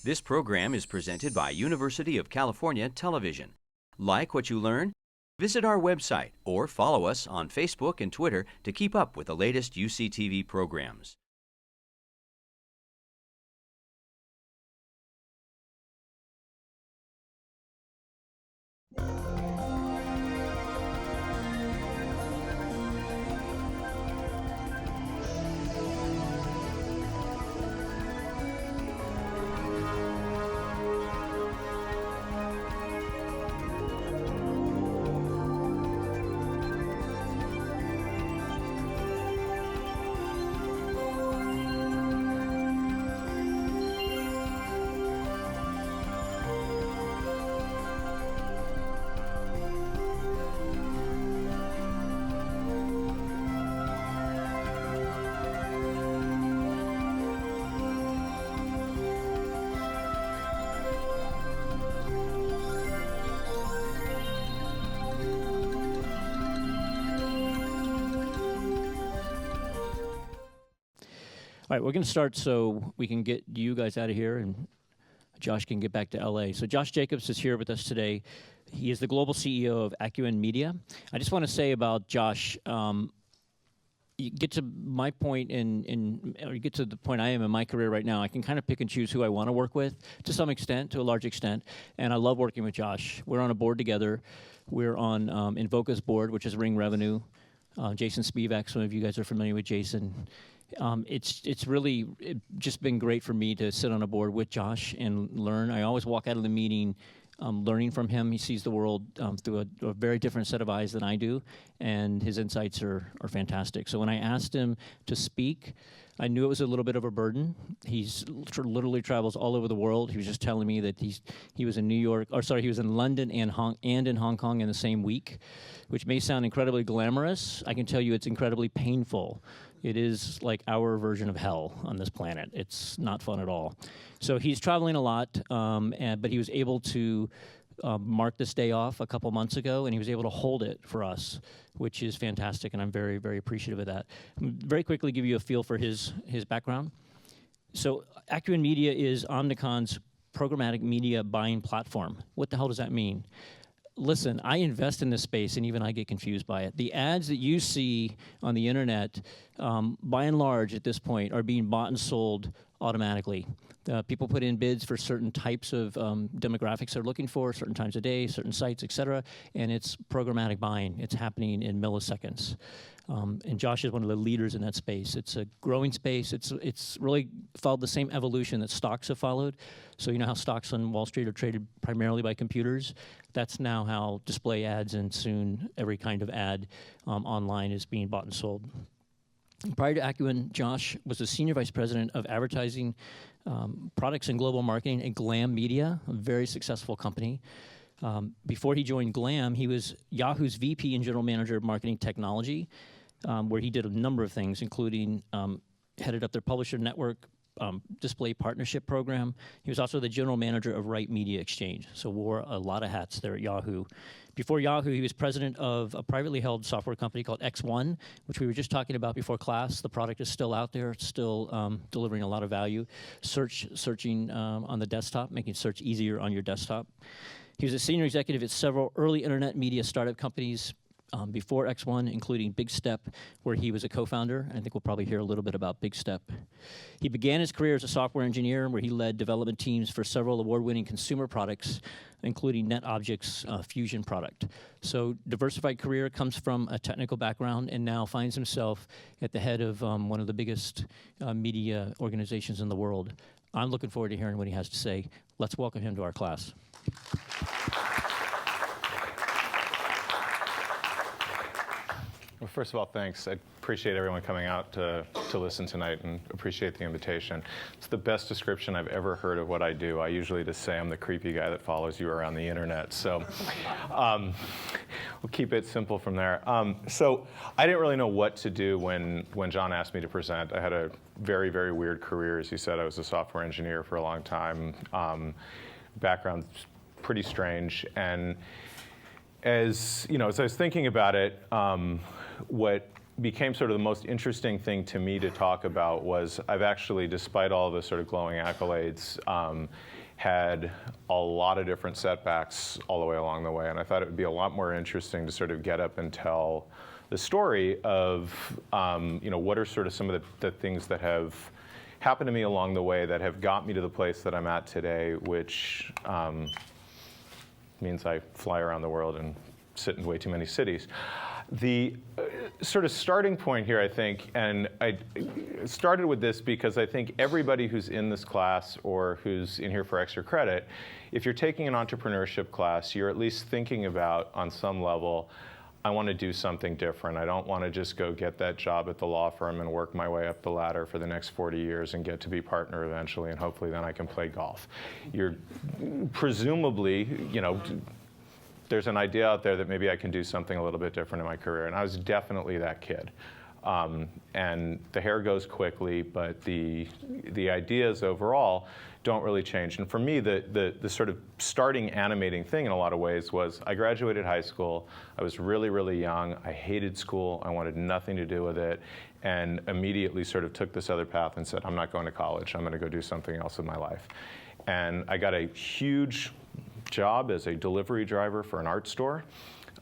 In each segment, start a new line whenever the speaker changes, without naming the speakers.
This program is presented by University of California Television. Like what you learn? Visit our website or follow us on Facebook and Twitter to keep up with the latest UCTV programs.
All right, we're going to start so we can get you guys out of here and Josh can get back to LA. So Josh Jacobs is here with us today. He is the global CEO of Accuen Media. I just want to say about Josh, you get to my point or you get to the point I am in my career right now, I can kind of pick and choose who I want to work with to some extent, to a large extent, and I love working with Josh. We're on a board together. We're on Invoca's board, which is Ring Revenue. Jason Spivak, some of you guys are familiar with Jason. It's really just been great for me to sit on a board with Josh and learn. I always walk out of the meeting learning from him. He sees the world through a very different set of eyes than I do, and his insights are fantastic. So when I asked him to speak, I knew it was a little bit of a burden. He's literally travels all over the world. He was just telling me that he was in New York, or sorry, he was in London and in Hong Kong in the same week, which may sound incredibly glamorous. I can tell you it's incredibly painful. It is like our version of hell on this planet. It's not fun at all. So he's traveling a lot, but he was able to mark this day off a couple months ago, and he was able to hold it for us, which is fantastic, and I'm very, very appreciative of that. Very quickly give you a feel for his background. So Accuen Media is Omnicon's programmatic media buying platform. What the hell does that mean? Listen, I invest in this space, and even I get confused by it. The ads that you see on the internet, by and large at this point, are being bought and sold automatically. People put in bids for certain types of demographics they're looking for, certain times of day, certain sites, et cetera, and it's programmatic buying. It's happening in milliseconds. And Josh is one of the leaders in that space. It's a growing space. It's really followed the same evolution that stocks have followed. So you know how stocks on Wall Street are traded primarily by computers? That's now how display ads and soon every kind of ad online is being bought and sold. Prior to Accuen, Josh was the Senior Vice President of Advertising, Products and Global Marketing at Glam Media, a very successful company. Before he joined Glam, he was Yahoo's VP and General Manager of Marketing Technology, where he did a number of things, including headed up their publisher network, display partnership program. He was also the General Manager of Right Media Exchange, so wore a lot of hats there at Yahoo. Before Yahoo, he was president of a privately held software company called Accuen, which we were just talking about before class. The product is still out there. It's still delivering a lot of value. Searching on the desktop, making search easier on your desktop. He was a senior executive at several early internet media startup companies before Accuen, including Big Step, where he was a co-founder. I think we'll probably hear a little bit about Big Step. He began his career as a software engineer, where he led development teams for several award-winning consumer products, including NetObject's Fusion product. So diversified career, comes from a technical background, and now finds himself at the head of one of the biggest media organizations in the world. I'm looking forward to hearing what he has to say. Let's welcome him to our class.
Well, first of all, thanks. I appreciate everyone coming out to listen tonight and appreciate the invitation. It's the best description I've ever heard of what I do. I usually just say I'm the creepy guy that follows you around the internet. So we'll keep it simple from there. So I didn't really know what to do when John asked me to present. I had a very, very weird career. As he said, I was a software engineer for a long time. Background's pretty strange. And as I was thinking about it, what became sort of the most interesting thing to me to talk about was I've actually, despite all the sort of glowing accolades, had a lot of different setbacks all the way along the way. And I thought it would be a lot more interesting to sort of get up and tell the story of, what are sort of some of the things that have happened to me along the way that have got me to the place that I'm at today, which means I fly around the world and sit in way too many cities. The sort of starting point here, I think, and I started with this because I think everybody who's in this class or who's in here for extra credit, if you're taking an entrepreneurship class, you're at least thinking about, on some level, I want to do something different. I don't want to just go get that job at the law firm and work my way up the ladder for the next 40 years and get to be partner eventually, and hopefully then I can play golf. You're presumably, there's an idea out there that maybe I can do something a little bit different in my career, and I was definitely that kid. And the hair goes quickly, but the ideas overall don't really change. And for me, the sort of starting animating thing in a lot of ways was I graduated high school. I was really, really young. I hated school. I wanted nothing to do with it, and immediately sort of took this other path and said, I'm not going to college. I'm going to go do something else with my life. And I got a huge job as a delivery driver for an art store,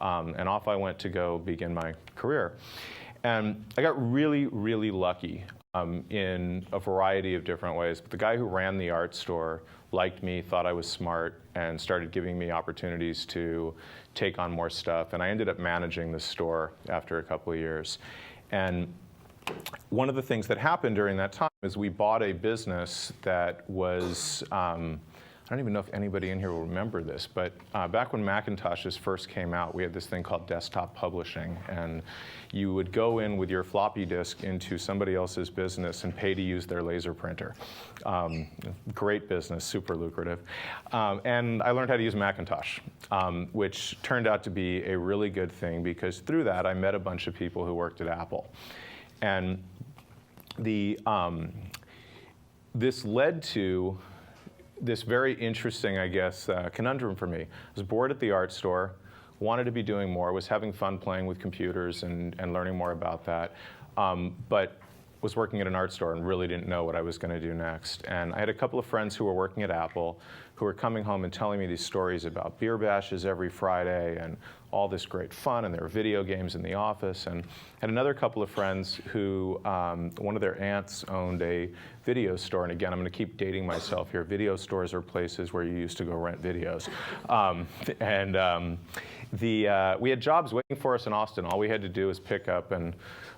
and off I went to go begin my career. And I got really, really lucky in a variety of different ways. But the guy who ran the art store liked me, thought I was smart, and started giving me opportunities to take on more stuff. And I ended up managing the store after a couple of years. And one of the things that happened during that time is we bought a business that was, I don't even know if anybody in here will remember this, but back when Macintoshes first came out, we had this thing called desktop publishing, and you would go in with your floppy disk into somebody else's business and pay to use their laser printer. Great business, super lucrative. And I learned how to use Macintosh, which turned out to be a really good thing because through that I met a bunch of people who worked at Apple. And this led to this very interesting, I guess, conundrum for me. I was bored at the art store, wanted to be doing more, was having fun playing with computers and learning more about that, but was working at an art store and really didn't know what I was going to do next. And I had a couple of friends who were working at Apple who were coming home and telling me these stories about beer bashes every Friday and all this great fun, and there were video games in the office. And I had another couple of friends who, one of their aunts owned a video store, and again, I'm going to keep dating myself here. Video stores are places where you used to go rent videos. We had jobs waiting for us in Austin. All we had to do was pick up and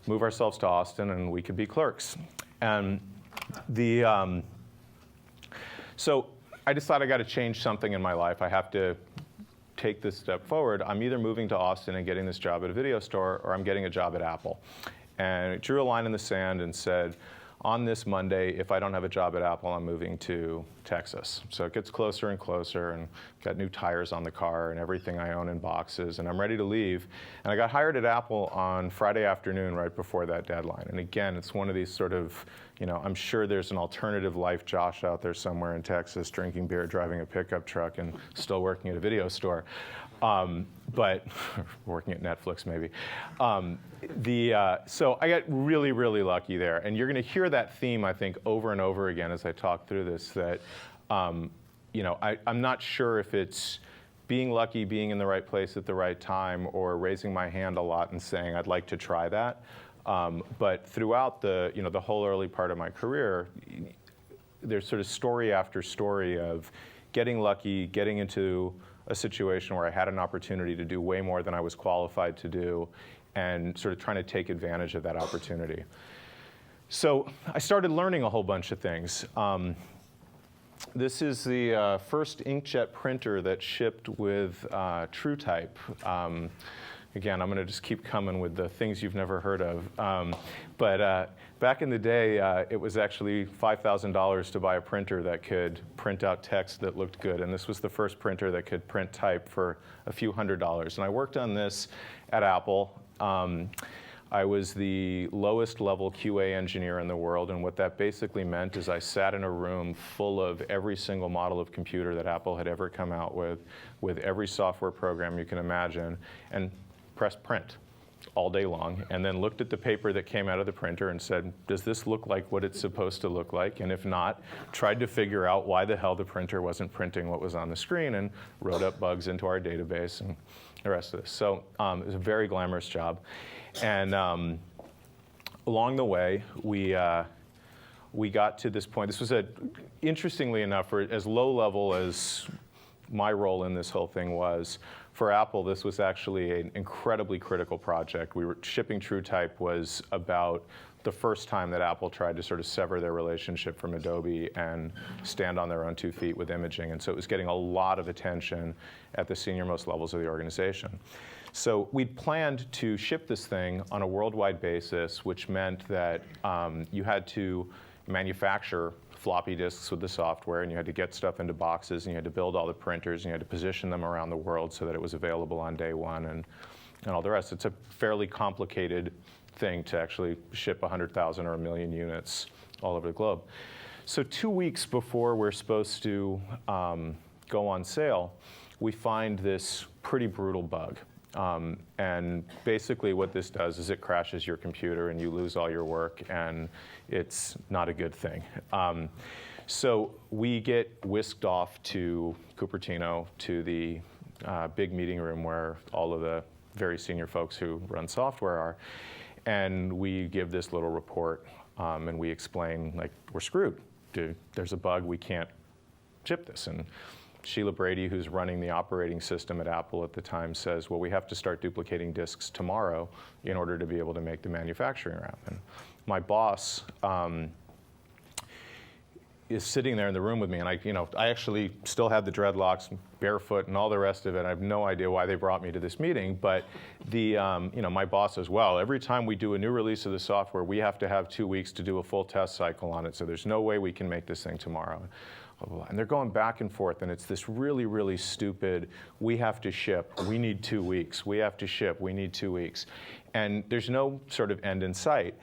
move ourselves to Austin, and we could be clerks. And so I decided I got to change something in my life. I have to take this step forward. I'm either moving to Austin and getting this job at a video store, or I'm getting a job at Apple. And it drew a line in the sand and said, on this Monday, if I don't have a job at Apple, I'm moving to Texas. So it gets closer and closer, and got new tires on the car and everything I own in boxes, and I'm ready to leave. And I got hired at Apple on Friday afternoon right before that deadline. And again, it's one of these sort of, I'm sure there's an alternative life Josh out there somewhere in Texas drinking beer, driving a pickup truck, and still working at a video store. But working at Netflix maybe. So I got really, really lucky there. And you're going to hear that theme, I think, over and over again as I talk through this, that I'm not sure if it's being lucky, being in the right place at the right time, or raising my hand a lot and saying, I'd like to try that. But throughout the whole early part of my career, there's sort of story after story of getting lucky, getting into a situation where I had an opportunity to do way more than I was qualified to do, and sort of trying to take advantage of that opportunity. So I started learning a whole bunch of things. This is the first inkjet printer that shipped with TrueType. Again, I'm going to just keep coming with the things you've never heard of. But back in the day, it was actually $5,000 to buy a printer that could print out text that looked good. And this was the first printer that could print type for a few $100s. And I worked on this at Apple. I was the lowest level QA engineer in the world, and what that basically meant is I sat in a room full of every single model of computer that Apple had ever come out with every software program you can imagine, and pressed print. all day long, and then looked at the paper that came out of the printer and said, does this look like what it's supposed to look like? And if not, tried to figure out why the hell the printer wasn't printing what was on the screen, and wrote up bugs into our database and the rest of this. So it was a very glamorous job. And along the way, we got to this point. This was, interestingly enough, for as low level as my role in this whole thing was, for Apple, this was actually an incredibly critical project. Shipping TrueType was about the first time that Apple tried to sort of sever their relationship from Adobe and stand on their own 2 feet with imaging. And so it was getting a lot of attention at the senior-most levels of the organization. So we'd planned to ship this thing on a worldwide basis, which meant that you had to manufacture floppy disks with the software, and you had to get stuff into boxes, and you had to build all the printers, and you had to position them around the world so that it was available on day one, and all the rest. It's a fairly complicated thing to actually ship 100,000 or 1 million units all over the globe. So 2 weeks before we're supposed to go on sale, we find this pretty brutal bug. And basically what this does is it crashes your computer and you lose all your work, and it's not a good thing. So we get whisked off to Cupertino, to the big meeting room where all of the very senior folks who run software are, and we give this little report, and we explain, like, we're screwed. There's a bug, we can't ship this. And Sheila Brady, who's running the operating system at Apple at the time, says, well, we have to start duplicating disks tomorrow in order to be able to make the manufacturing round. And my boss is sitting there in the room with me, and I actually still had the dreadlocks, barefoot, and all the rest of it. I have no idea why they brought me to this meeting, but my boss says, well, every time we do a new release of the software, we have to have 2 weeks to do a full test cycle on it, so there's no way we can make this thing tomorrow. And they're going back and forth, and it's this really, really stupid, we have to ship, we need 2 weeks, we have to ship, we need 2 weeks. And there's no sort of end in sight.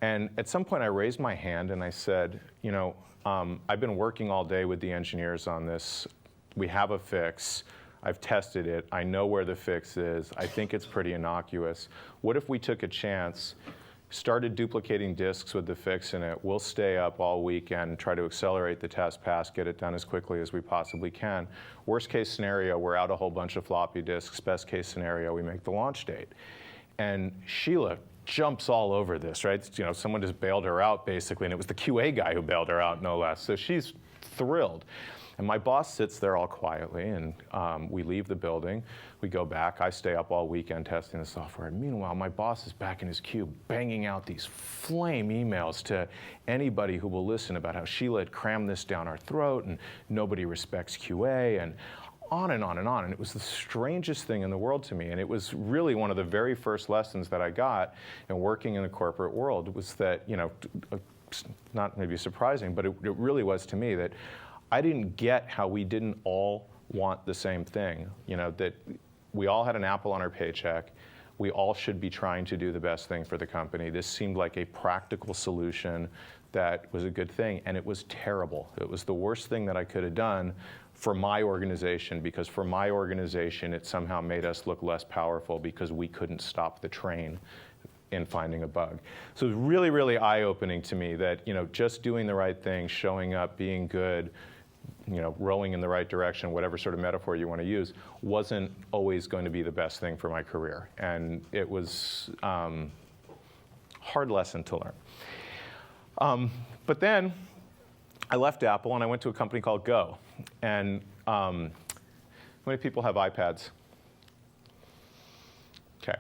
And at some point I raised my hand and I said, I've been working all day with the engineers on this. We have a fix. I've tested it. I know where the fix is. I think it's pretty innocuous. What if we took a chance, started duplicating disks with the fix in it? We'll stay up all weekend, try to accelerate the test pass, get it done as quickly as we possibly can. Worst case scenario, we're out a whole bunch of floppy disks. Best case scenario, we make the launch date. And Sheila jumps all over this, right? Someone just bailed her out, basically, and it was the QA guy who bailed her out, no less. So she's thrilled. And my boss sits there all quietly, and we leave the building. We go back. I stay up all weekend testing the software. And meanwhile, my boss is back in his cube banging out these flame emails to anybody who will listen about how Sheila had crammed this down our throat, and nobody respects QA, and on and on and on. And it was the strangest thing in the world to me. And it was really one of the very first lessons that I got in working in the corporate world, was that, not maybe surprising, but it really was to me, that I didn't get how we didn't all want the same thing. That we all had an apple on our paycheck. We all should be trying to do the best thing for the company. This seemed like a practical solution that was a good thing, and it was terrible. It was the worst thing that I could have done for my organization, because for my organization, it somehow made us look less powerful because we couldn't stop the train in finding a bug. So it was really, really eye-opening to me that, just doing the right thing, showing up, being good, rowing in the right direction, whatever sort of metaphor you want to use, wasn't always going to be the best thing for my career. And it was a hard lesson to learn. But then I left Apple and I went to a company called Go. And how many people have iPads? Okay.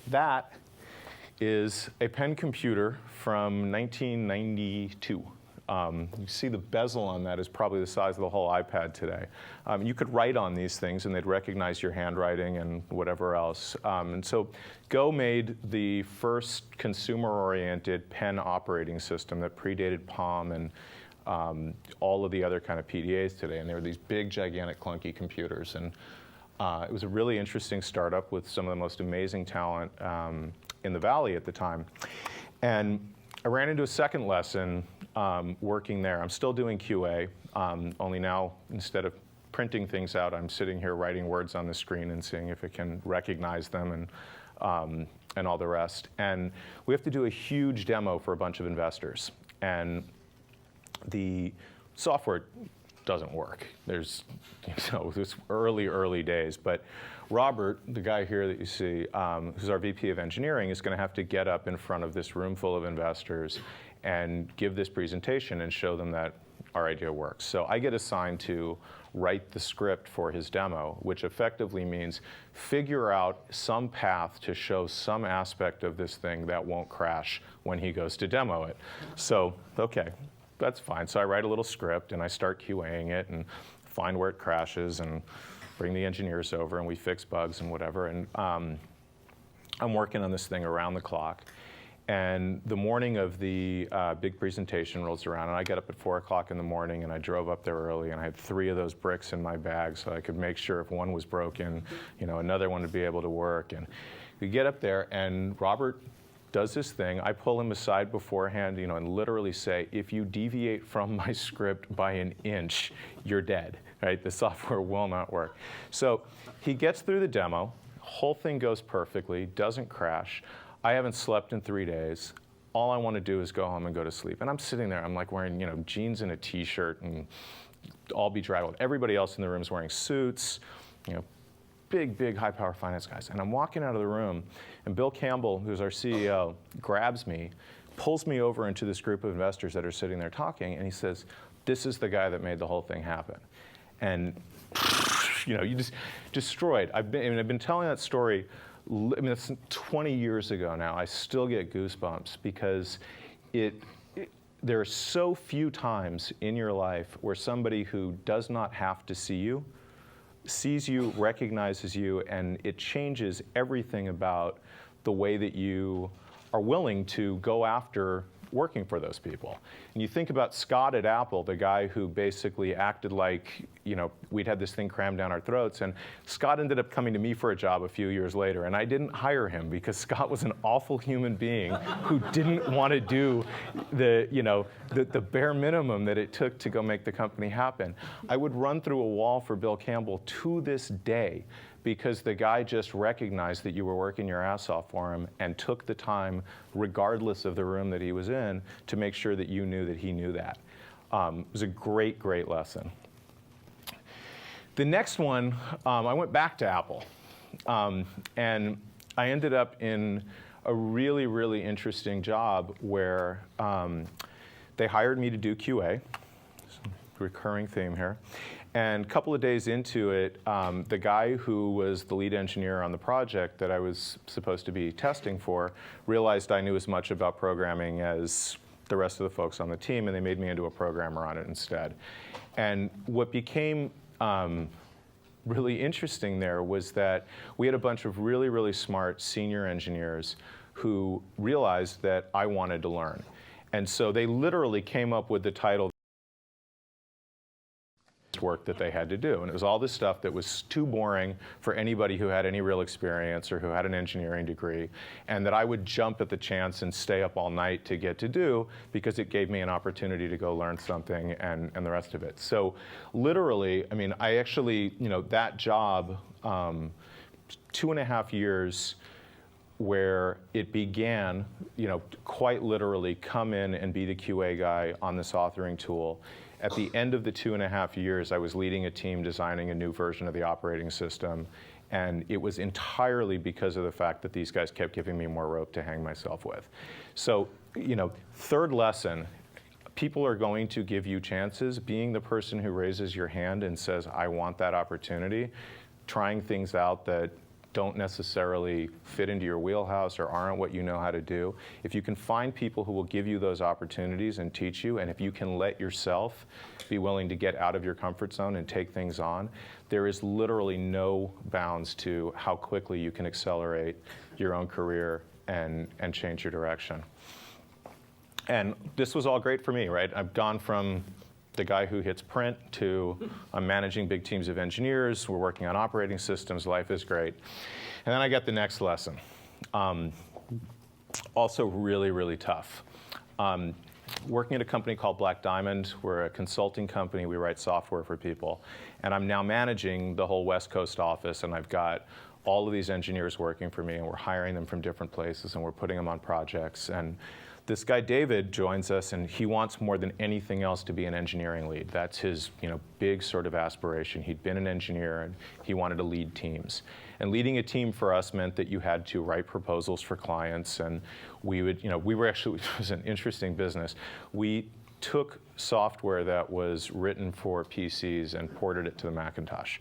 That is a pen computer from 1992. You see the bezel on that is probably the size of the whole iPad today. You could write on these things and they'd recognize your handwriting and whatever else. And so Go made the first consumer-oriented pen operating system that predated Palm and all of the other kind of PDAs today. And they were these big, gigantic, clunky computers. And it was a really interesting startup with some of the most amazing talent in the Valley at the time. And I ran into a second lesson working there. I'm still doing QA, only now instead of printing things out, I'm sitting here writing words on the screen and seeing if it can recognize them and and all the rest. And we have to do a huge demo for a bunch of investors. And the software doesn't work. There's, this early days. But Robert, the guy here that you see, who's our VP of engineering, is going to have to get up in front of this room full of investors and give this presentation and show them that our idea works. So I get assigned to write the script for his demo, which effectively means figure out some path to show some aspect of this thing that won't crash when he goes to demo it. So, okay, that's fine. So I write a little script and I start QAing it and find where it crashes and bring the engineers over and we fix bugs and whatever. And I'm working on this thing around the clock. And the morning of the big presentation rolls around, and I get up at 4 o'clock in the morning, and I drove up there early, and I had 3 of those bricks in my bag, so I could make sure if one was broken, another one would be able to work. And we get up there, and Robert does this thing. I pull him aside beforehand, and literally say, if you deviate from my script by an inch, you're dead, right? The software will not work. So he gets through the demo. Whole thing goes perfectly, doesn't crash. I haven't slept in 3 days. All I want to do is go home and go to sleep. And I'm sitting there, I'm like wearing, jeans and a t-shirt and all bedraggled. Everybody else in the room is wearing suits, big high-power finance guys. And I'm walking out of the room, and Bill Campbell, who's our CEO, grabs me, pulls me over into this group of investors that are sitting there talking, and he says, this is the guy that made the whole thing happen. And, you just destroyed. I've been telling that story. It's 20 years ago now. I still get goosebumps because there are so few times in your life where somebody who does not have to see you, sees you, recognizes you, and it changes everything about the way that you are willing to go after working for those people. And you think about Scott at Apple, the guy who basically acted like, we'd had this thing crammed down our throats, and Scott ended up coming to me for a job a few years later, and I didn't hire him because Scott was an awful human being who didn't want to do the bare minimum that it took to go make the company happen. I would run through a wall for Bill Campbell to this day because the guy just recognized that you were working your ass off for him and took the time, regardless of the room that he was in, to make sure that you knew that he knew that. It was a great, great lesson. The next one, I went back to Apple. And I ended up in a really, really interesting job where they hired me to do QA. Recurring theme here. And a couple of days into it, the guy who was the lead engineer on the project that I was supposed to be testing for realized I knew as much about programming as the rest of the folks on the team, and they made me into a programmer on it instead. And what became really interesting there was that we had a bunch of really, really smart senior engineers who realized that I wanted to learn. And so they literally came up with the title work that they had to do. And it was all this stuff that was too boring for anybody who had any real experience or who had an engineering degree, and that I would jump at the chance and stay up all night to get to do because it gave me an opportunity to go learn something and the rest of it. So literally, I actually, that job, 2.5 years where it began, quite literally come in and be the QA guy on this authoring tool. At the end of the 2.5 years, I was leading a team designing a new version of the operating system, and it was entirely because of the fact that these guys kept giving me more rope to hang myself with. So, third lesson, people are going to give you chances. Being the person who raises your hand and says, I want that opportunity, trying things out that don't necessarily fit into your wheelhouse or aren't what you know how to do. If you can find people who will give you those opportunities and teach you, and if you can let yourself be willing to get out of your comfort zone and take things on, there is literally no bounds to how quickly you can accelerate your own career and change your direction. And this was all great for me, right? I've gone from the guy who hits print to I'm managing big teams of engineers, we're working on operating systems, life is great. And then I got the next lesson. Also really, really tough. Working at a company called Black Diamond, we're a consulting company, we write software for people. And I'm now managing the whole West Coast office, and I've got all of these engineers working for me, and we're hiring them from different places, and we're putting them on projects. And this guy David joins us, and he wants more than anything else to be an engineering lead. That's his, big sort of aspiration. He'd been an engineer, and he wanted to lead teams. And leading a team for us meant that you had to write proposals for clients, and we would, we were actually, it was an interesting business. We took software that was written for PCs and ported it to the Macintosh.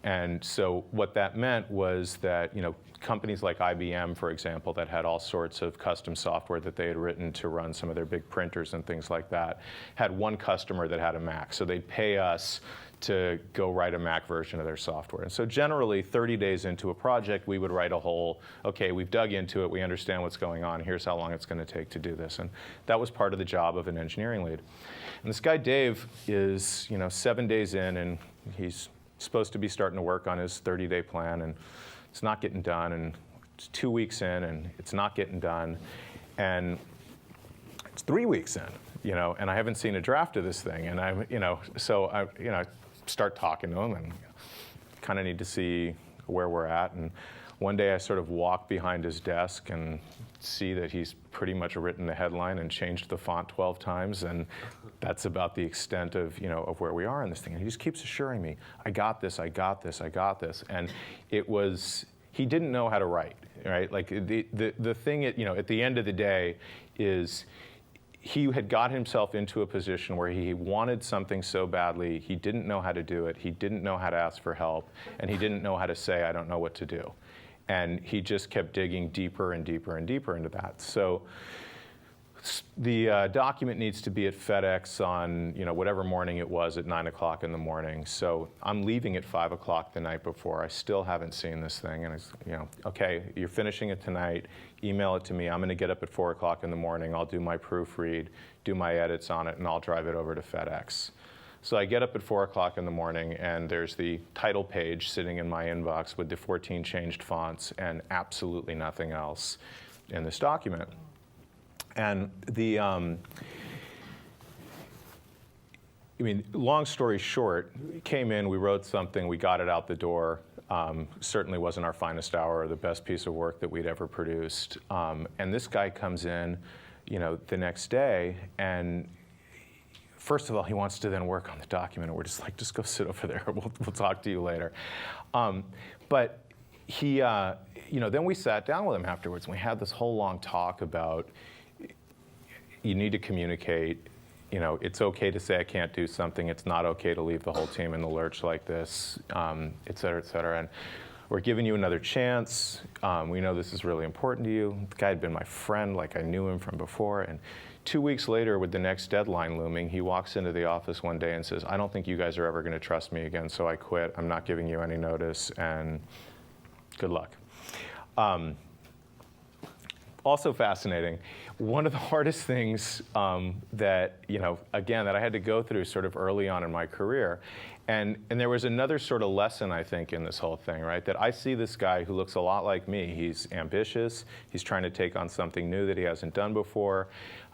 And so what that meant was that, companies like IBM, for example, that had all sorts of custom software that they had written to run some of their big printers and things like that, had one customer that had a Mac. So they'd pay us to go write a Mac version of their software. And so generally, 30 days into a project, we would write a whole, okay, we've dug into it, we understand what's going on, here's how long it's going to take to do this. And that was part of the job of an engineering lead. And this guy, Dave, is 7 days in, and he's supposed to be starting to work on his 30-day plan, and it's not getting done, and it's 2 weeks in, and it's not getting done, and it's 3 weeks in, and I haven't seen a draft of this thing, and so I start talking to him, and kind of need to see where we're at, and one day I sort of walk behind his desk and see that he's pretty much written the headline and changed the font 12 times, and that's about the extent of, of where we are in this thing. And he just keeps assuring me, I got this, I got this, I got this. And it was, he didn't know how to write, right? Like the thing, at the end of the day is he had got himself into a position where he wanted something so badly, he didn't know how to do it, he didn't know how to ask for help, and he didn't know how to say, I don't know what to do. And he just kept digging deeper and deeper and deeper into that. So the document needs to be at FedEx on whatever morning it was at 9 o'clock in the morning. So I'm leaving at 5 o'clock the night before. I still haven't seen this thing. And it's, okay, you're finishing it tonight. Email it to me. I'm going to get up at 4 o'clock in the morning. I'll do my proofread, do my edits on it, and I'll drive it over to FedEx. So I get up at 4 o'clock in the morning, and there's the title page sitting in my inbox with the 14 changed fonts and absolutely nothing else in this document. And long story short, we came in, we wrote something, we got it out the door. Certainly wasn't our finest hour or the best piece of work that we'd ever produced. And this guy comes in, the next day, and first of all, he wants to then work on the document, and we're just like, just go sit over there. We'll talk to you later. But he, then we sat down with him afterwards, and we had this whole long talk about you need to communicate. It's okay to say I can't do something. It's not okay to leave the whole team in the lurch like this, et cetera, et cetera. And we're giving you another chance. We know this is really important to you. The guy had been my friend, like I knew him from before. And 2 weeks later, with the next deadline looming, he walks into the office one day and says, I don't think you guys are ever going to trust me again, so I quit. I'm not giving you any notice, and good luck. Also fascinating, one of the hardest things that, again, that I had to go through sort of early on in my career, and there was another sort of lesson, I think, in this whole thing, right? That I see this guy who looks a lot like me. He's ambitious. He's trying to take on something new that he hasn't done before.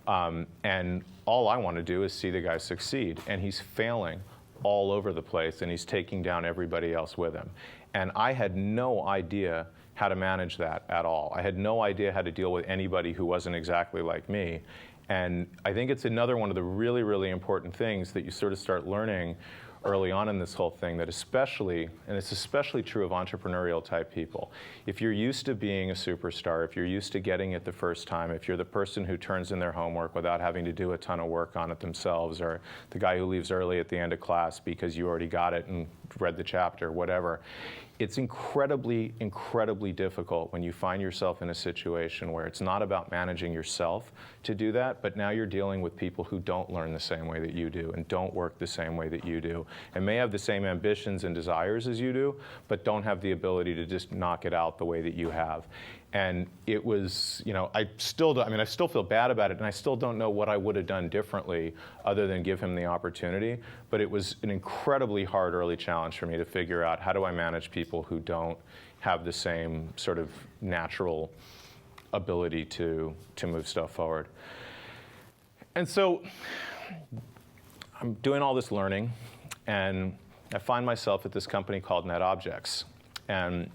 And all I want to do is see the guy succeed. And he's failing all over the place, and he's taking down everybody else with him. And I had no idea how to manage that at all. I had no idea how to deal with anybody who wasn't exactly like me. And I think it's another one of the really, really important things that you sort of start learning early on in this whole thing, that especially, and it's especially true of entrepreneurial type people, if you're used to being a superstar, if you're used to getting it the first time, if you're the person who turns in their homework without having to do a ton of work on it themselves, or the guy who leaves early at the end of class because you already got it and read the chapter, whatever, it's incredibly, incredibly difficult when you find yourself in a situation where it's not about managing yourself to do that, but now you're dealing with people who don't learn the same way that you do and don't work the same way that you do and may have the same ambitions and desires as you do, but don't have the ability to just knock it out the way that you have. And it was, I still feel bad about it, and I still don't know what I would have done differently other than give him the opportunity. But it was an incredibly hard early challenge for me to figure out, how do I manage people who don't have the same sort of natural ability to move stuff forward. And so I'm doing all this learning, and I find myself at this company called NetObjects. And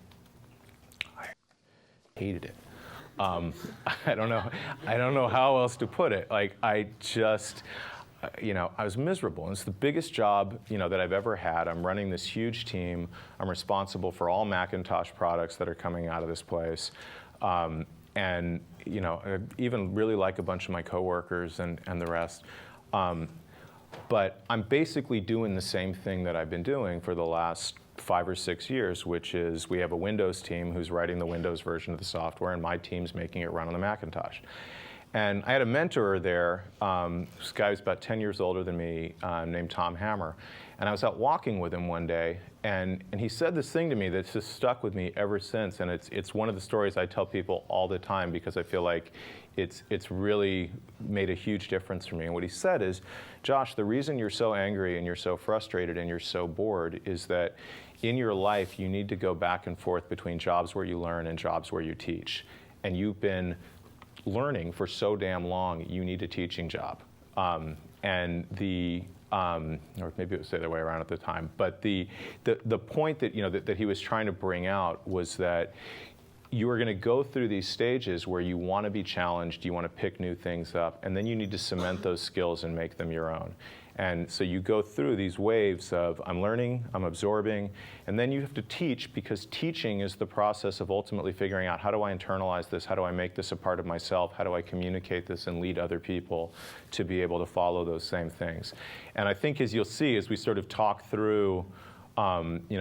hated it. I don't know how else to put it. Like, I just, I was miserable. And it's the biggest job, that I've ever had. I'm running this huge team. I'm responsible for all Macintosh products that are coming out of this place. And, I even really like a bunch of my coworkers and the rest. But I'm basically doing the same thing that I've been doing for the last 5 or 6 years, which is we have a Windows team who's writing the Windows version of the software, and my team's making it run on the Macintosh. And I had a mentor there, this guy who's about 10 years older than me, named Tom Hammer. And I was out walking with him one day, and he said this thing to me that's just stuck with me ever since. And it's one of the stories I tell people all the time because I feel like it's really made a huge difference for me. And what he said is, Josh, the reason you're so angry and you're so frustrated and you're so bored is that in your life you need to go back and forth between jobs where you learn and jobs where you teach. And you've been learning for so damn long, you need a teaching job. Or maybe it was the other way around at the time. But the point that that he was trying to bring out was that you are going to go through these stages where you want to be challenged, you want to pick new things up, and then you need to cement those skills and make them your own. And so you go through these waves of I'm learning, I'm absorbing, and then you have to teach, because teaching is the process of ultimately figuring out how do I internalize this, how do I make this a part of myself, how do I communicate this and lead other people to be able to follow those same things. And I think as you'll see, as we sort of talk through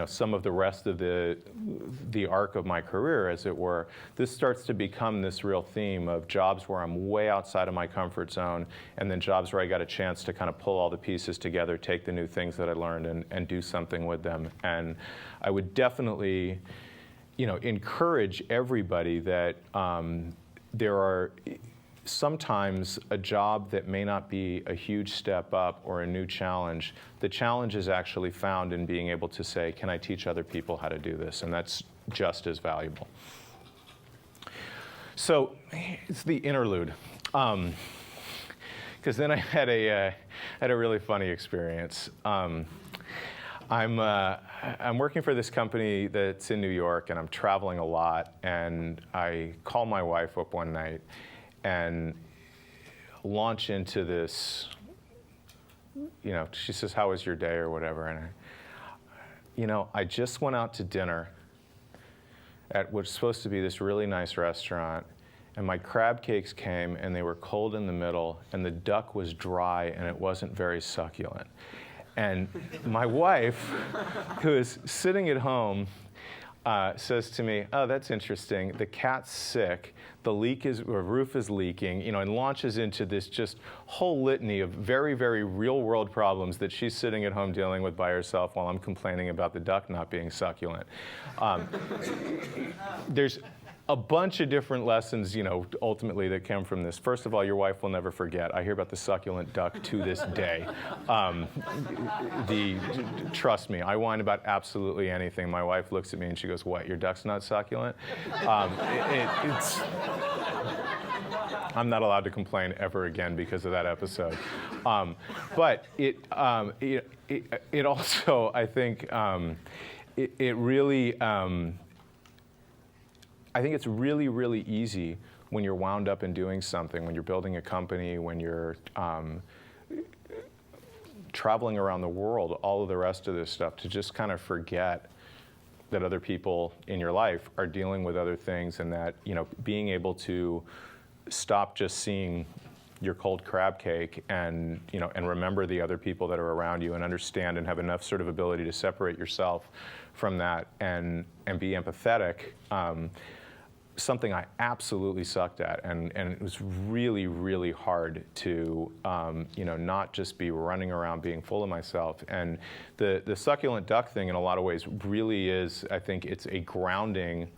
some of the rest of the arc of my career, as it were, this starts to become this real theme of jobs where I'm way outside of my comfort zone, and then jobs where I got a chance to kind of pull all the pieces together, take the new things that I learned and do something with them. And I would definitely, encourage everybody that there are sometimes a job that may not be a huge step up or a new challenge. The challenge is actually found in being able to say, can I teach other people how to do this? And that's just as valuable. So it's the interlude. Because then I had a really funny experience. I'm working for this company that's in New York, and I'm traveling a lot, and I call my wife up one night and launch into this, she says, how was your day or whatever, and I just went out to dinner at what's supposed to be this really nice restaurant, and my crab cakes came and they were cold in the middle, and the duck was dry and it wasn't very succulent. And my wife, who is sitting at home, says to me, oh, that's interesting. The cat's sick. The roof is leaking, and launches into this just whole litany of very, very real world problems that she's sitting at home dealing with by herself while I'm complaining about the duck not being succulent. There's a bunch of different lessons, ultimately that come from this. First of all, your wife will never forget. I hear about the succulent duck to this day. Trust me, I whine about absolutely anything. My wife looks at me and she goes, "What? Your duck's not succulent?" I'm not allowed to complain ever again because of that episode. But it also, I think, it really. I think it's really, really easy when you're wound up in doing something, when you're building a company, when you're traveling around the world, all of the rest of this stuff, to just kind of forget that other people in your life are dealing with other things, and that, being able to stop just seeing your cold crab cake and, and remember the other people that are around you and understand and have enough sort of ability to separate yourself from that and be empathetic. Something I absolutely sucked at, and it was really, really hard to, not just be running around being full of myself. And the succulent duck thing, in a lot of ways, really is, I think, it's a grounding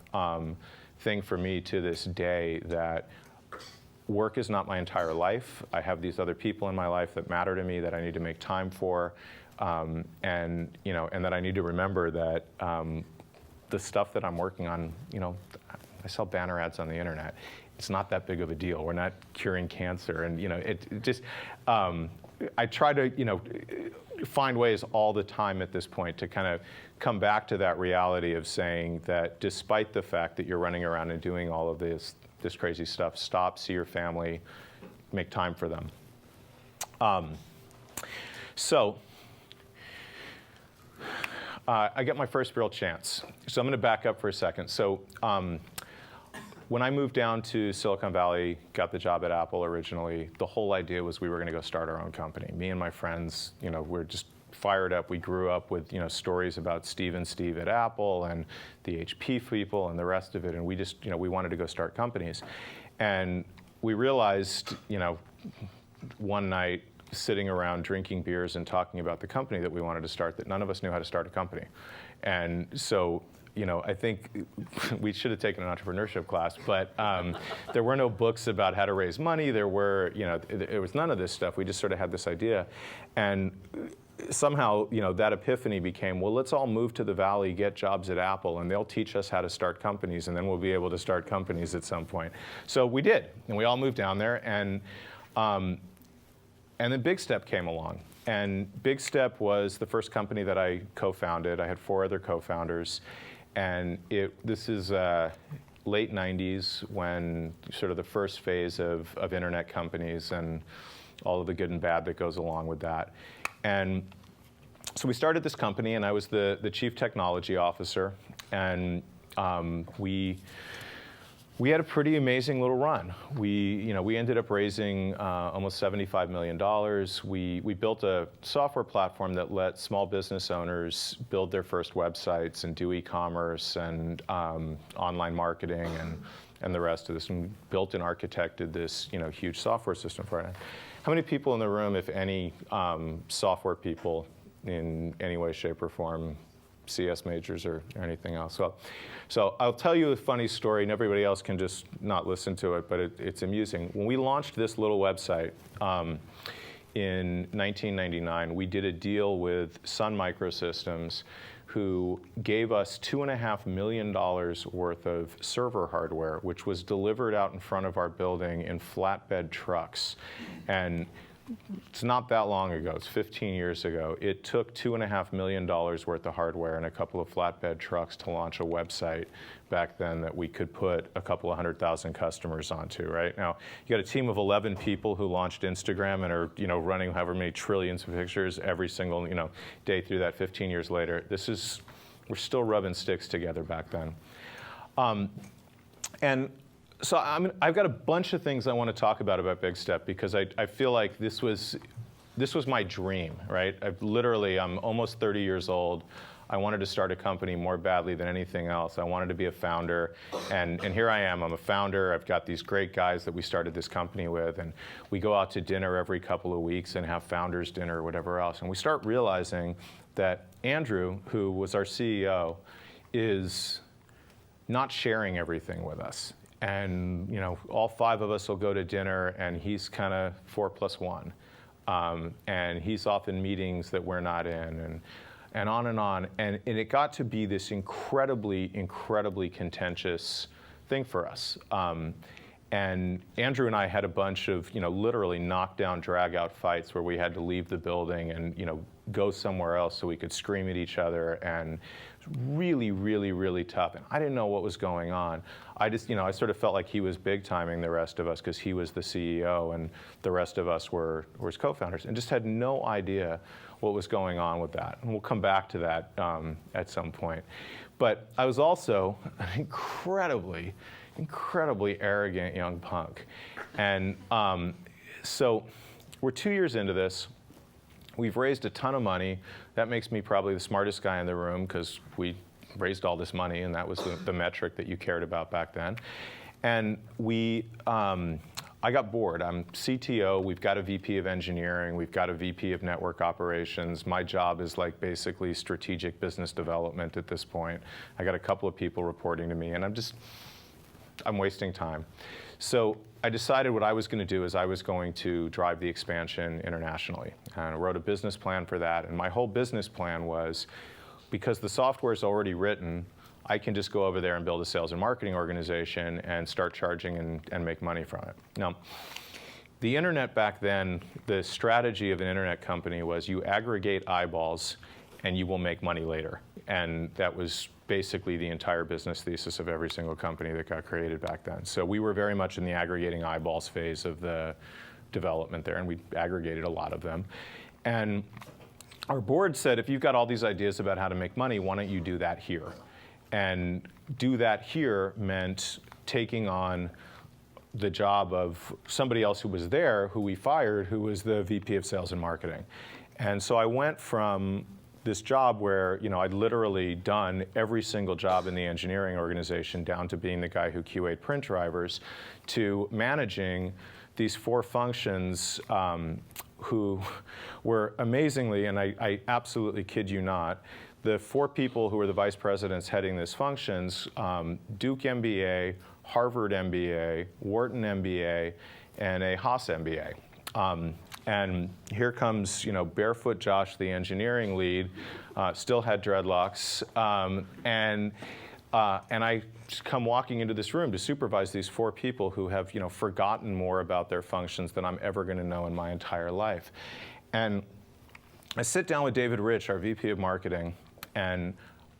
thing for me to this day, that work is not my entire life. I have these other people in my life that matter to me, that I need to make time for, and that I need to remember that the stuff that I'm working on, I sell banner ads on the internet. It's not that big of a deal. We're not curing cancer, and it just. I try to, find ways all the time at this point to kind of come back to that reality of saying that despite the fact that you're running around and doing all of this crazy stuff, stop, see your family, make time for them. I got my first real chance. So I'm going to back up for a second. So when I moved down to Silicon Valley, got the job at Apple originally, the whole idea was we were going to go start our own company. Me and my friends, we're just fired up. We grew up with stories about Steve and Steve at Apple and the HP people and the rest of it, and we just we wanted to go start companies. And we realized one night, sitting around drinking beers and talking about the company that we wanted to start, that none of us knew how to start a company. And so, I think we should have taken an entrepreneurship class, but there were no books about how to raise money. There were, it was none of this stuff. We just sort of had this idea. And somehow, that epiphany became, well, let's all move to the Valley, get jobs at Apple, and they'll teach us how to start companies, and then we'll be able to start companies at some point. So we did, and we all moved down there, and then Big Step came along. And Big Step was the first company that I co-founded. I had 4 other co-founders. And this is late 90s, when sort of the first phase of internet companies and all of the good and bad that goes along with that. And so we started this company, and I was the chief technology officer. And we had a pretty amazing little run. We ended up raising almost $75 million. We built a software platform that let small business owners build their first websites and do e-commerce and online marketing and the rest of this, and built and architected this huge software system for it. How many people in the room, if any, software people in any way, shape, or form, CS majors or anything else? So I'll tell you a funny story, and everybody else can just not listen to it, but it's amusing. When we launched this little website in 1999, we did a deal with Sun Microsystems, who gave us $2.5 million worth of server hardware, which was delivered out in front of our building in flatbed trucks. And it's not that long ago, it's 15 years ago. It took $2.5 million worth of hardware and a couple of flatbed trucks to launch a website back then that we could put a couple of 100,000 customers onto, right? Now, you got a team of 11 people who launched Instagram and are, running however many trillions of pictures every single, day through that 15 years later. We're still rubbing sticks together back then. So I've got a bunch of things I want to talk about Big Step, because I feel like this was my dream, right? I'm almost 30 years old. I wanted to start a company more badly than anything else. I wanted to be a founder, and here I am. I'm a founder. I've got these great guys that we started this company with, and we go out to dinner every couple of weeks and have founders dinner or whatever else. And we start realizing that Andrew, who was our CEO, is not sharing everything with us. And all 5 of us will go to dinner, and he's kind of 4 + 1, and he's off in meetings that we're not in, and on and on. And it got to be this incredibly, incredibly contentious thing for us. And Andrew and I had a bunch of literally knockdown, drag-out fights where we had to leave the building and go somewhere else so we could scream at each other, and really, really, really tough. And I didn't know what was going on. I just, I sort of felt like he was big-timing the rest of us because he was the CEO and the rest of us were his co-founders, and just had no idea what was going on with that. And we'll come back to that at some point. But I was also an incredibly arrogant young punk. And so we're 2 years into this. We've raised a ton of money. That makes me probably the smartest guy in the room, because we raised all this money, and that was the metric that you cared about back then. And I got bored. I'm CTO. We've got a VP of engineering. We've got a VP of network operations. My job is like basically strategic business development at this point. I got a couple of people reporting to me, and I'm wasting time. So I decided what I was going to do is I was going to drive the expansion internationally. And I wrote a business plan for that. And my whole business plan was, because the software is already written, I can just go over there and build a sales and marketing organization and start charging and make money from it. Now, The internet back then, the strategy of an internet company was you aggregate eyeballs and you will make money later. And that was basically the entire business thesis of every single company that got created back then. So we were very much in the aggregating eyeballs phase of the development there, and we aggregated a lot of them. And our board said, if you've got all these ideas about how to make money, why don't you do that here? And do that here meant taking on the job of somebody else who was there, who we fired, who was the VP of Sales and Marketing. And so I went from this job where, you know, I'd literally done every single job in the engineering organization, down to being the guy who QA'd print drivers, to managing these 4 functions who were amazingly, and I absolutely kid you not, the 4 people who were the vice presidents heading these functions, Duke MBA, Harvard MBA, Wharton MBA, and a Haas MBA. And here comes, you know, Barefoot Josh, the engineering lead, still had dreadlocks, and I just come walking into this room to supervise these 4 people who have, you know, forgotten more about their functions than I'm ever going to know in my entire life. And I sit down with David Rich, our VP of Marketing, and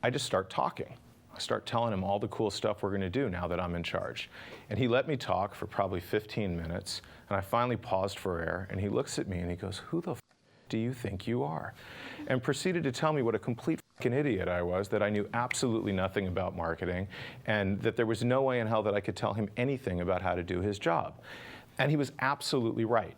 I just start talking. I start telling him all the cool stuff we're going to do now that I'm in charge. And he let me talk for probably 15 minutes, and I finally paused for air, and he looks at me and he goes, "Who the f do you think you are?" And proceeded to tell me what a complete fucking idiot I was, that I knew absolutely nothing about marketing, and that there was no way in hell that I could tell him anything about how to do his job. And he was absolutely right.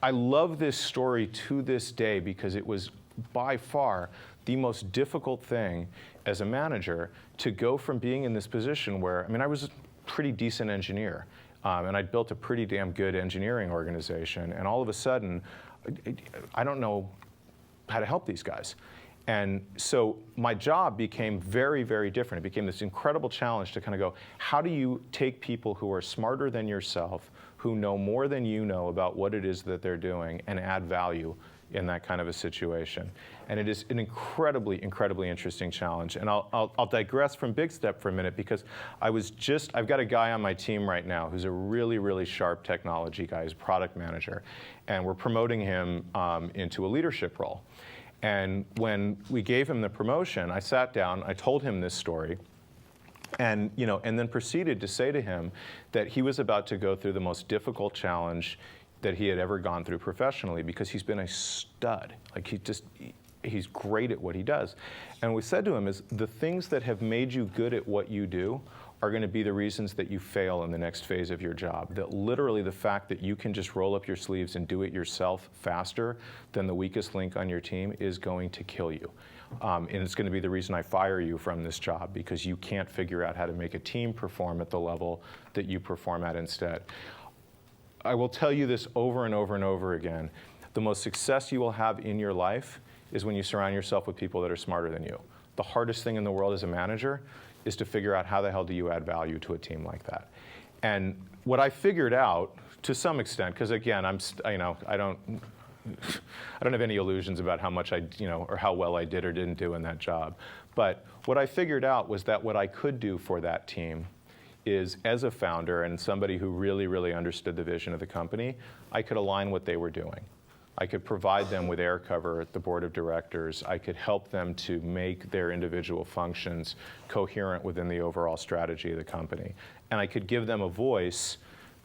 I love this story to this day because it was by far the most difficult thing as a manager to go from being in this position where, I mean, I was a pretty decent engineer, and I'd built a pretty damn good engineering organization, and all of a sudden, I don't know how to help these guys. And so my job became very, very different. It became this incredible challenge to kind of go, how do you take people who are smarter than yourself, who know more than you know about what it is that they're doing, and add value in that kind of a situation? And it is an incredibly, incredibly interesting challenge. And I'll digress from Big Step for a minute, because I've got a guy on my team right now who's a really, really sharp technology guy. He's a product manager. And we're promoting him into a leadership role. And when we gave him the promotion, I sat down, I told him this story, and then proceeded to say to him that he was about to go through the most difficult challenge that he had ever gone through professionally, because he's been a stud. Like, he's great at what he does. And we said to him is, the things that have made you good at what you do are going to be the reasons that you fail in the next phase of your job. That literally the fact that you can just roll up your sleeves and do it yourself faster than the weakest link on your team is going to kill you. And it's going to be the reason I fire you from this job, because you can't figure out how to make a team perform at the level that you perform at instead. I will tell you this over and over and over again. The most success you will have in your life is when you surround yourself with people that are smarter than you. The hardest thing in the world as a manager is to figure out how the hell do you add value to a team like that. And what I figured out, to some extent, because again, I don't have any illusions about how much or how well I did or didn't do in that job. But what I figured out was that what I could do for that team is, as a founder and somebody who really, really understood the vision of the company, I could align what they were doing. I could provide them with air cover at the board of directors. I could help them to make their individual functions coherent within the overall strategy of the company. And I could give them a voice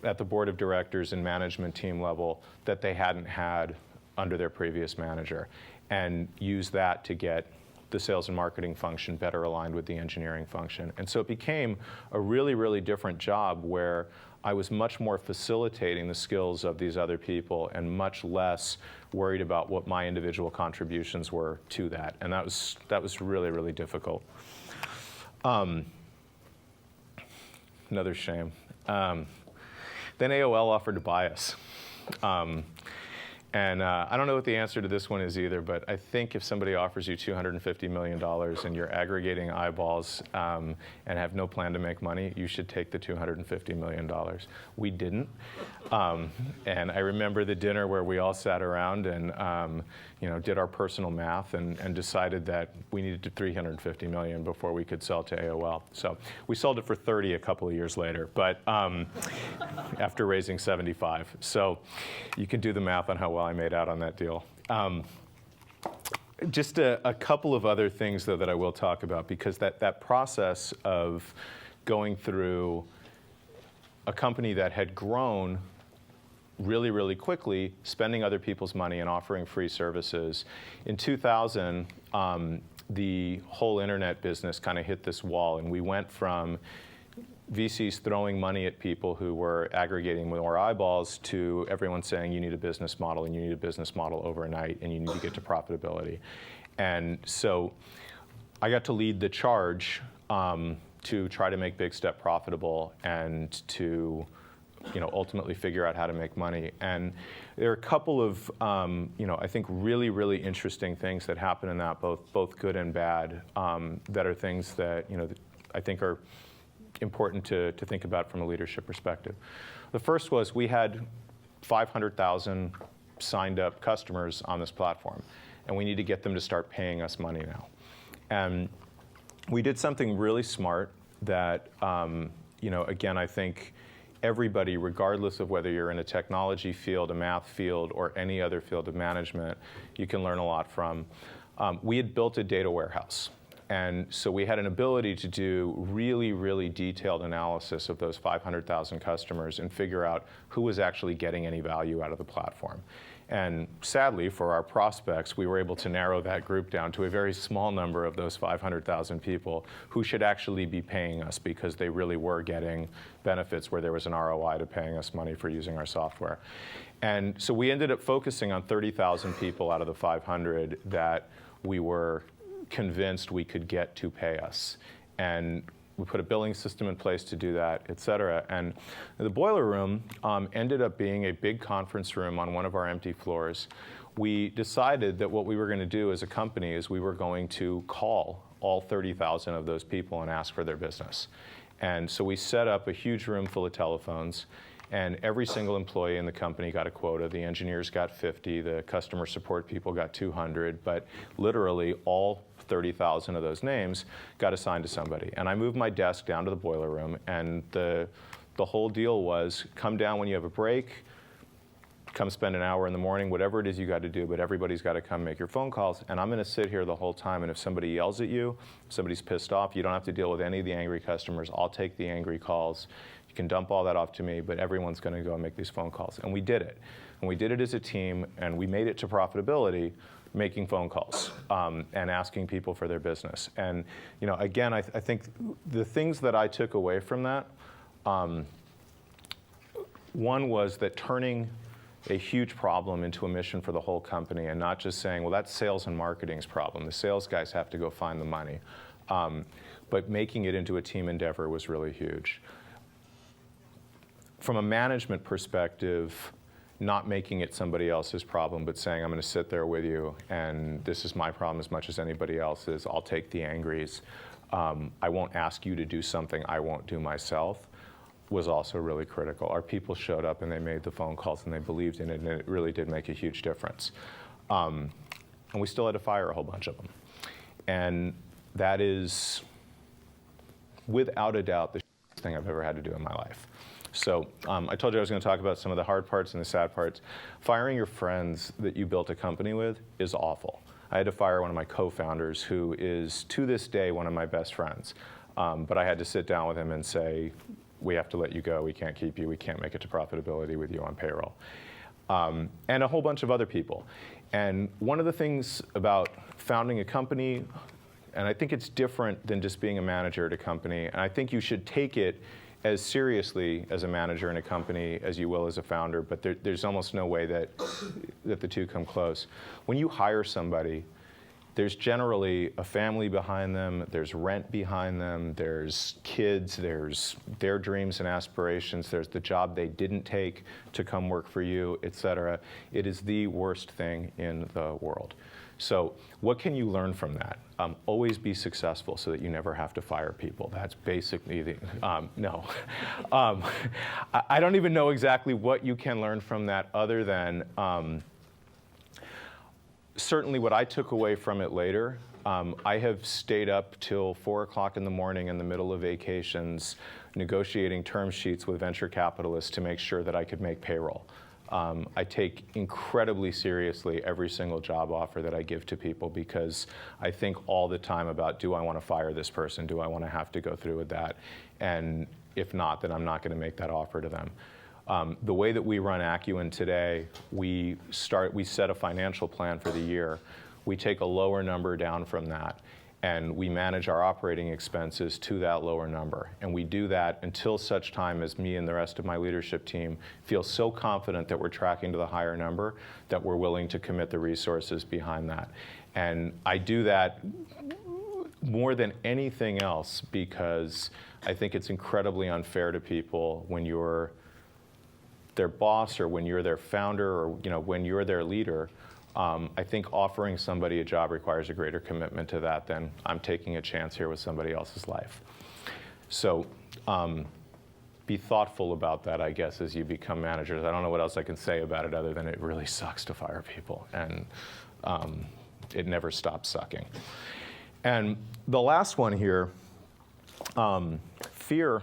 at the board of directors and management team level that they hadn't had under their previous manager, and use that to get the sales and marketing function better aligned with the engineering function. And so it became a really, really different job where I was much more facilitating the skills of these other people and much less worried about what my individual contributions were to that. And that was really, really difficult. Another shame. Then AOL offered to buy us. And I don't know what the answer to this one is either, but I think if somebody offers you $250 million and you're aggregating eyeballs and have no plan to make money, you should take the $250 million. We didn't. And I remember the dinner where we all sat around and did our personal math and decided that we needed to $350 million before we could sell to AOL. So we sold it for 30 a couple of years later, but after raising 75. So you can do the math on how well I made out on that deal. Just a couple of other things, though, that I will talk about, because that process of going through a company that had grown really, really quickly, spending other people's money and offering free services. In 2000, the whole internet business kind of hit this wall, and we went from VCs throwing money at people who were aggregating more eyeballs to everyone saying you need a business model, and you need a business model overnight, and you need to get to profitability. And so I got to lead the charge to try to make Big Step profitable and to ultimately figure out how to make money. And there are a couple of, I think really, really interesting things that happen in that, both good and bad, that are things that, that I think are important to think about from a leadership perspective. The first was we had 500,000 signed up customers on this platform, and we need to get them to start paying us money now. And we did something really smart that, again, I think everybody, regardless of whether you're in a technology field, a math field, or any other field of management, you can learn a lot from. We had built a data warehouse. And so we had an ability to do really, really detailed analysis of those 500,000 customers and figure out who was actually getting any value out of the platform. And sadly, for our prospects, we were able to narrow that group down to a very small number of those 500,000 people who should actually be paying us because they really were getting benefits where there was an ROI to paying us money for using our software. And so we ended up focusing on 30,000 people out of the 500 that we were convinced we could get to pay us. And we put a billing system in place to do that, et cetera. And the boiler room ended up being a big conference room on one of our empty floors. We decided that what we were going to do as a company is we were going to call all 30,000 of those people and ask for their business. And so we set up a huge room full of telephones, and every single employee in the company got a quota. The engineers got 50, the customer support people got 200, but literally all 30,000 of those names got assigned to somebody. And I moved my desk down to the boiler room, and the whole deal was come down when you have a break, come spend an hour in the morning, whatever it is you got to do, but everybody's got to come make your phone calls, and I'm going to sit here the whole time, and if somebody yells at you, if somebody's pissed off, you don't have to deal with any of the angry customers. I'll take the angry calls. You can dump all that off to me, but everyone's going to go and make these phone calls. And we did it. And we did it as a team, and we made it to profitability making phone calls and asking people for their business. And again, I think the things that I took away from that, one was that turning a huge problem into a mission for the whole company and not just saying, well, that's sales and marketing's problem. The sales guys have to go find the money. But making it into a team endeavor was really huge. From a management perspective, not making it somebody else's problem, but saying, I'm going to sit there with you, and this is my problem as much as anybody else's. I'll take the angries. I won't ask you to do something I won't do myself, was also really critical. Our people showed up, and they made the phone calls, and they believed in it, and it really did make a huge difference. And we still had to fire a whole bunch of them. And that is, without a doubt, the thing I've ever had to do in my life. So I told you I was going to talk about some of the hard parts and the sad parts. Firing your friends that you built a company with is awful. I had to fire one of my co-founders who is, to this day, one of my best friends. But I had to sit down with him and say, we have to let you go. We can't keep you. We can't make it to profitability with you on payroll. And a whole bunch of other people. And one of the things about founding a company, and I think it's different than just being a manager at a company, and I think you should take it as seriously as a manager in a company as you will as a founder, but there's almost no way that the two come close. When you hire somebody, there's generally a family behind them, there's rent behind them, there's kids, there's their dreams and aspirations, there's the job they didn't take to come work for you, et cetera. It is the worst thing in the world. So what can you learn from that? Always be successful so that you never have to fire people. That's basically the, no. I don't even know exactly what you can learn from that other than certainly what I took away from it later. I have stayed up till 4 o'clock in the morning in the middle of vacations negotiating term sheets with venture capitalists to make sure that I could make payroll. I take incredibly seriously every single job offer that I give to people because I think all the time about, do I want to fire this person? Do I want to have to go through with that? And if not, then I'm not going to make that offer to them. The way that we run Accuen today, we set a financial plan for the year. We take a lower number down from that, and we manage our operating expenses to that lower number. And we do that until such time as me and the rest of my leadership team feel so confident that we're tracking to the higher number that we're willing to commit the resources behind that. And I do that more than anything else because I think it's incredibly unfair to people when you're their boss or when you're their founder or when you're their leader. I think offering somebody a job requires a greater commitment to that than I'm taking a chance here with somebody else's life. So be thoughtful about that, I guess, as you become managers. I don't know what else I can say about it other than it really sucks to fire people, and it never stops sucking. And the last one here, fear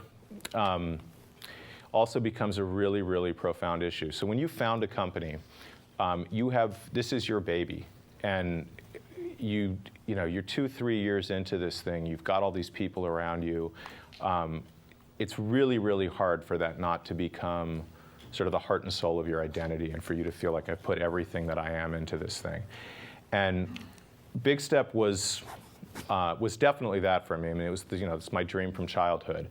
also becomes a really, really profound issue. So when you found a company, this is your baby, and you're 2-3 years into this thing. You've got all these people around you. It's really, really hard for that not to become sort of the heart and soul of your identity, and for you to feel like I've put everything that I am into this thing. And Big Step was definitely that for me. I mean, it was it's my dream from childhood,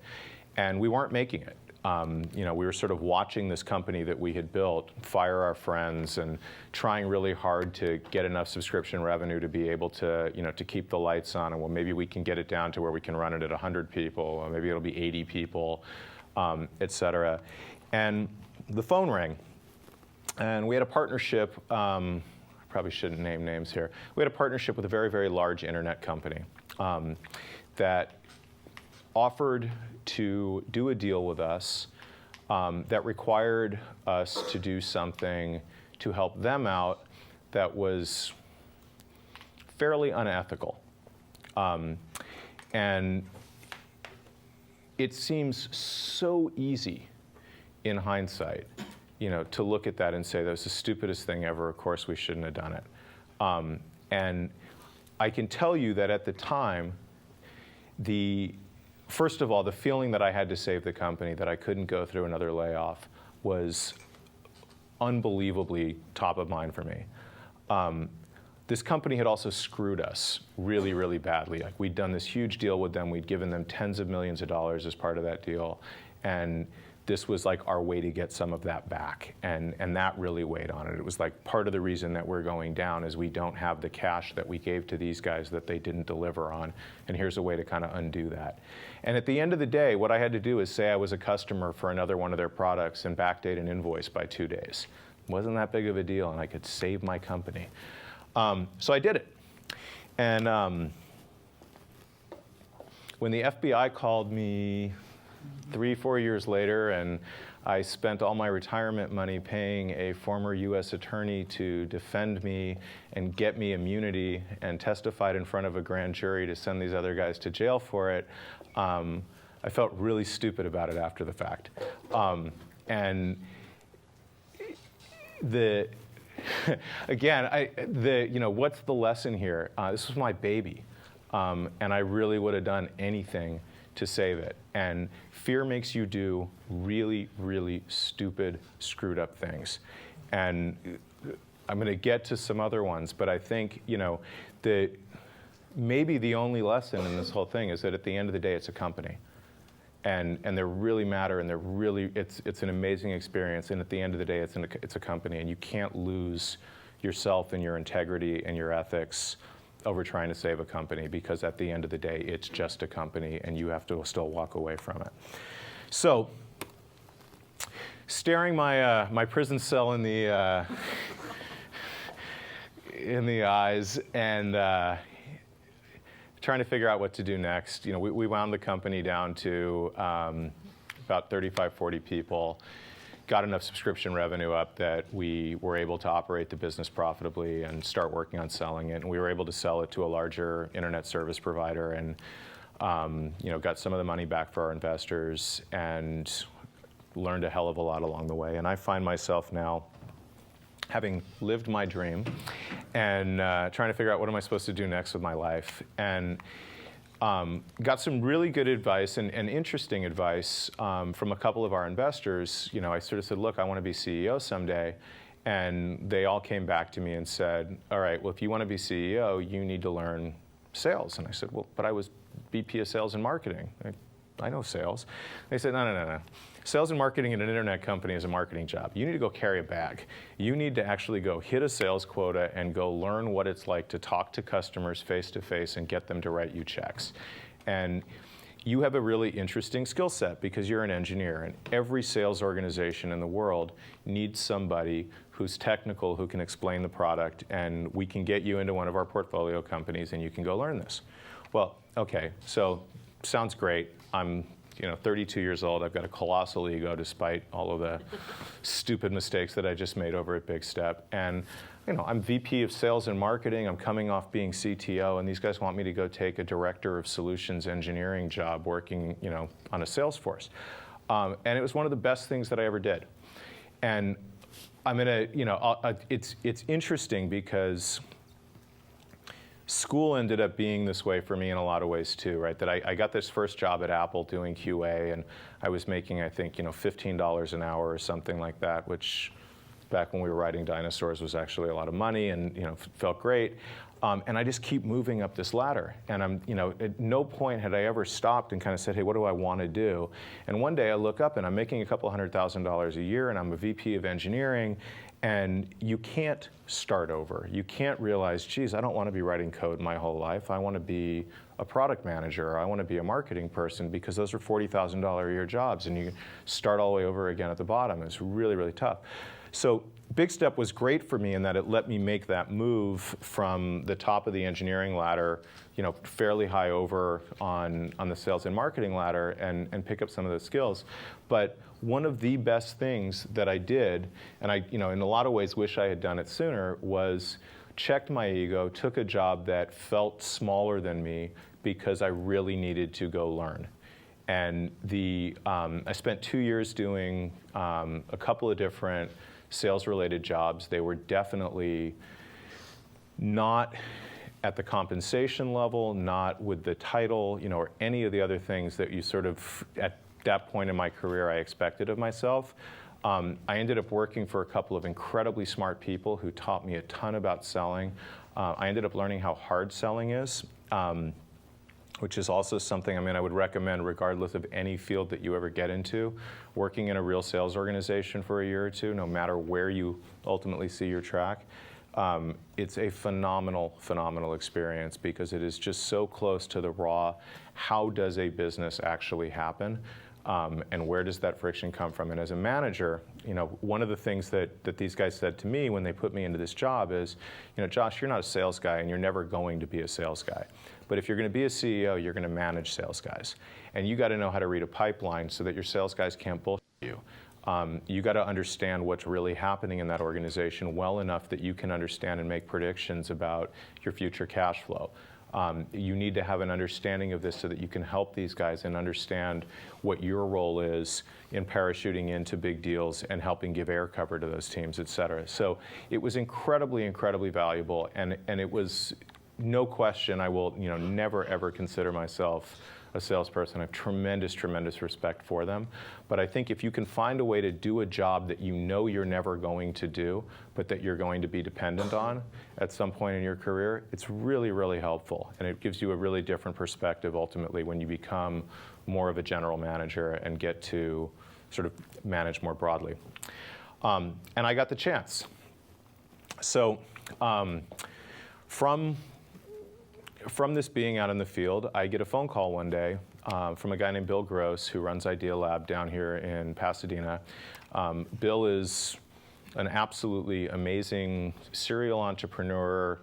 and we weren't making it. We were sort of watching this company that we had built fire our friends and trying really hard to get enough subscription revenue to be able to, to keep the lights on. And well, maybe we can get it down to where we can run it at 100 people, or maybe it'll be 80 people, et cetera. And the phone rang, and we had a partnership. I probably shouldn't name names here. We had a partnership with a very, very large internet company that offered to do a deal with us that required us to do something to help them out that was fairly unethical. And it seems so easy in hindsight, to look at that and say, that was the stupidest thing ever, of course we shouldn't have done it. And I can tell you that at the time, first of all, the feeling that I had to save the company, that I couldn't go through another layoff, was unbelievably top of mind for me. This company had also screwed us really, really badly. Like, we'd done this huge deal with them. We'd given them tens of millions of dollars as part of that deal. And this was like our way to get some of that back. And that really weighed on it. It was like part of the reason that we're going down is we don't have the cash that we gave to these guys that they didn't deliver on. And here's a way to kind of undo that. And at the end of the day, what I had to do is say I was a customer for another one of their products and backdate an invoice by 2 days. It wasn't that big of a deal, and I could save my company. So I did it. And when the FBI called me 3-4 years later, and I spent all my retirement money paying a former U.S. attorney to defend me and get me immunity, and testified in front of a grand jury to send these other guys to jail for it, I felt really stupid about it after the fact. And again, what's the lesson here? This was my baby, and I really would have done anything to save it. And fear makes you do really, really stupid, screwed up things. And I'm going to get to some other ones, but I think, maybe the only lesson in this whole thing is that at the end of the day, it's a company. And they really matter, and it's an amazing experience. And at the end of the day, it's a company, and you can't lose yourself and your integrity and your ethics over trying to save a company, because at the end of the day, it's just a company and you have to still walk away from it. So, staring my prison cell in the eyes and trying to figure out what to do next. We wound the company down to about 35, 40 people, got enough subscription revenue up that we were able to operate the business profitably and start working on selling it. And we were able to sell it to a larger internet service provider, and got some of the money back for our investors and learned a hell of a lot along the way. And I find myself now, having lived my dream and trying to figure out what am I supposed to do next with my life. And got some really good advice and interesting advice from a couple of our investors. I sort of said, look, I want to be CEO someday. And they all came back to me and said, all right, well, if you want to be CEO, you need to learn sales. And I said, well, but I was VP of sales and marketing. I know sales. They said, no. Sales and marketing in an internet company is a marketing job. You need to go carry a bag. You need to actually go hit a sales quota and go learn what it's like to talk to customers face to face and get them to write you checks. And you have a really interesting skill set because you're an engineer, and every sales organization in the world needs somebody who's technical, who can explain the product, and we can get you into one of our portfolio companies and you can go learn this. Well, okay, so sounds great. I'm 32 years old. I've got a colossal ego despite all of the stupid mistakes that I just made over at Big Step. And I'm VP of sales and marketing. I'm coming off being CTO, and these guys want me to go take a director of solutions engineering job working, on a sales force. And it was one of the best things that I ever did. And I'm gonna, it's interesting because school ended up being this way for me in a lot of ways too, right? That I got this first job at Apple doing QA, and I was making, I think, $15 an hour or something like that, which back when we were riding dinosaurs was actually a lot of money, and felt great. And I just keep moving up this ladder, and at no point had I ever stopped and kind of said, hey, what do I want to do? And one day I look up and I'm making a couple $100,000 a year, and I'm a VP of engineering. And you can't start over. You can't realize, geez, I don't want to be writing code my whole life. I want to be a product manager, or I want to be a marketing person, because those are $40,000 a year jobs, and you start all the way over again at the bottom. It's really, really tough. So Big Step was great for me in that it let me make that move from the top of the engineering ladder, fairly high over on the sales and marketing ladder, and pick up some of those skills. But one of the best things that I did, and I, in a lot of ways wish I had done it sooner, was checked my ego, took a job that felt smaller than me because I really needed to go learn. And I spent 2 years doing a couple of different sales-related jobs. They were definitely not at the compensation level, not with the title, or any of the other things that you sort of, at that point in my career, I expected of myself. I ended up working for a couple of incredibly smart people who taught me a ton about selling. I ended up learning how hard selling is, which is also something, I would recommend regardless of any field that you ever get into, working in a real sales organization for a year or two, no matter where you ultimately see your track. It's a phenomenal, phenomenal experience because it is just so close to the raw, how does a business actually happen? And where does that friction come from? And as a manager, one of the things that these guys said to me when they put me into this job is, Josh, you're not a sales guy and you're never going to be a sales guy. But if you're going to be a CEO, you're going to manage sales guys. And you got to know how to read a pipeline so that your sales guys can't bullshit you. You got to understand what's really happening in that organization well enough that you can understand and make predictions about your future cash flow. You need to have an understanding of this so that you can help these guys and understand what your role is in parachuting into big deals and helping give air cover to those teams, et cetera. So it was incredibly, incredibly valuable, and it was no question I will never ever consider myself a salesperson. I have tremendous, tremendous respect for them. But I think if you can find a way to do a job that you're never going to do, but that you're going to be dependent on at some point in your career, it's really, really helpful. And it gives you a really different perspective ultimately when you become more of a general manager and get to sort of manage more broadly. And I got the chance. So from from this being out in the field, I get a phone call one day from a guy named Bill Gross, who runs Idea Lab down here in Pasadena. Bill is an absolutely amazing serial entrepreneur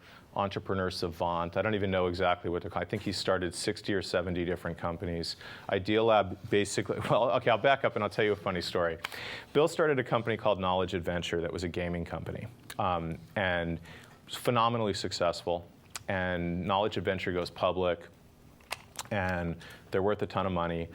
savant. I don't even know exactly what to call it. I think he started 60 or 70 different companies. Idea Lab basically, well, okay, I'll back up and I'll tell you a funny story. Bill started a company called Knowledge Adventure that was a gaming company, and was phenomenally successful. And Knowledge Adventure goes public, and they're worth a ton of money.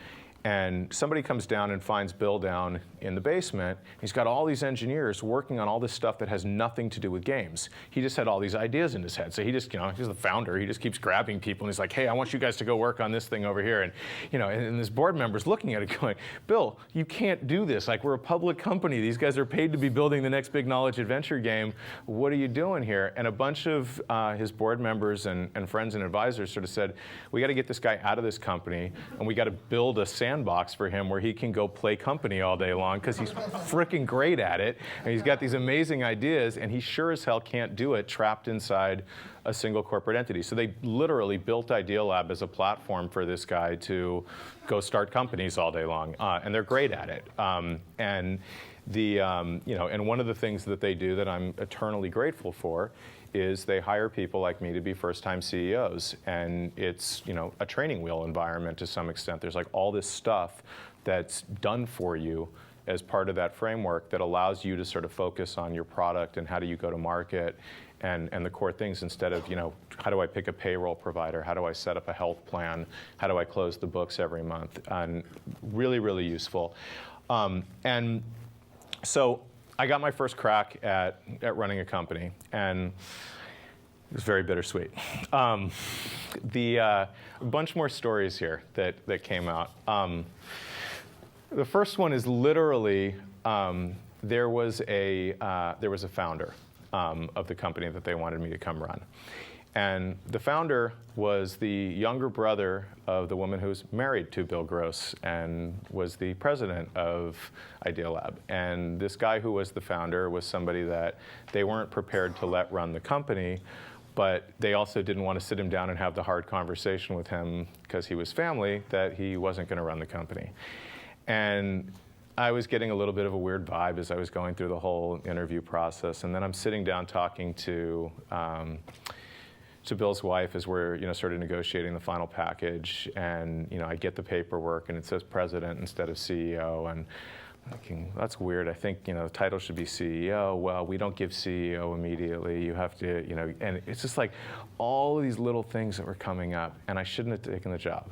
And somebody comes down and finds Bill down in the basement. He's got all these engineers working on all this stuff that has nothing to do with games. He just had all these ideas in his head. So he just, he's the founder. He just keeps grabbing people and he's like, hey, I want you guys to go work on this thing over here. And, and this board member's looking at it going, Bill, you can't do this. Like, we're a public company. These guys are paid to be building the next big knowledge adventure game. What are you doing here? And a bunch of his board members and friends and advisors sort of said, we got to get this guy out of this company and we got to build a sandbox for him where he can go play company all day long because he's freaking great at it and he's got these amazing ideas and he sure as hell can't do it trapped inside a single corporate entity. So they literally built Idea Lab as a platform for this guy to go start companies all day long, and they're great at it. And one of the things that they do that I'm eternally grateful for is they hire people like me to be first-time CEOs, and it's a training wheel environment to some extent. There's like all this stuff that's done for you as part of that framework that allows you to sort of focus on your product and how do you go to market and the core things instead of how do I pick a payroll provider, how do I set up a health plan, how do I close the books every month, and really, really useful. And so I got my first crack at running a company, and it was very bittersweet. A bunch more stories here that came out. The first one is literally there was a founder of the company that they wanted me to come run. And the founder was the younger brother of the woman who was married to Bill Gross and was the president of Idea Lab. And this guy who was the founder was somebody that they weren't prepared to let run the company, but they also didn't want to sit him down and have the hard conversation with him because he was family that he wasn't going to run the company. And I was getting a little bit of a weird vibe as I was going through the whole interview process. And then I'm sitting down talking to Bill's wife as we're sort of negotiating the final package, and I get the paperwork and it says president instead of CEO, and I'm thinking, that's weird. I think the title should be CEO. Well, we don't give CEO immediately. You have to and it's just like all of these little things that were coming up, and I shouldn't have taken the job.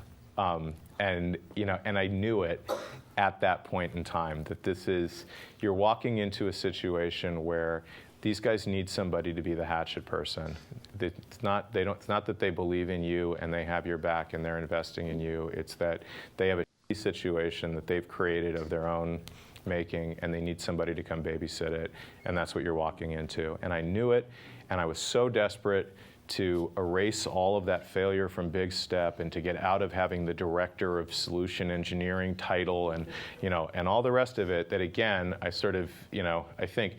And I knew it at that point in time that you're walking into a situation where these guys need somebody to be the hatchet person. It's not that they believe in you and they have your back and they're investing in you. It's that they have a situation that they've created of their own making, and they need somebody to come babysit it, and that's what you're walking into. And I knew it, and I was so desperate to erase all of that failure from Big Step and to get out of having the director of solution engineering title and and all the rest of it, that again I sort of I think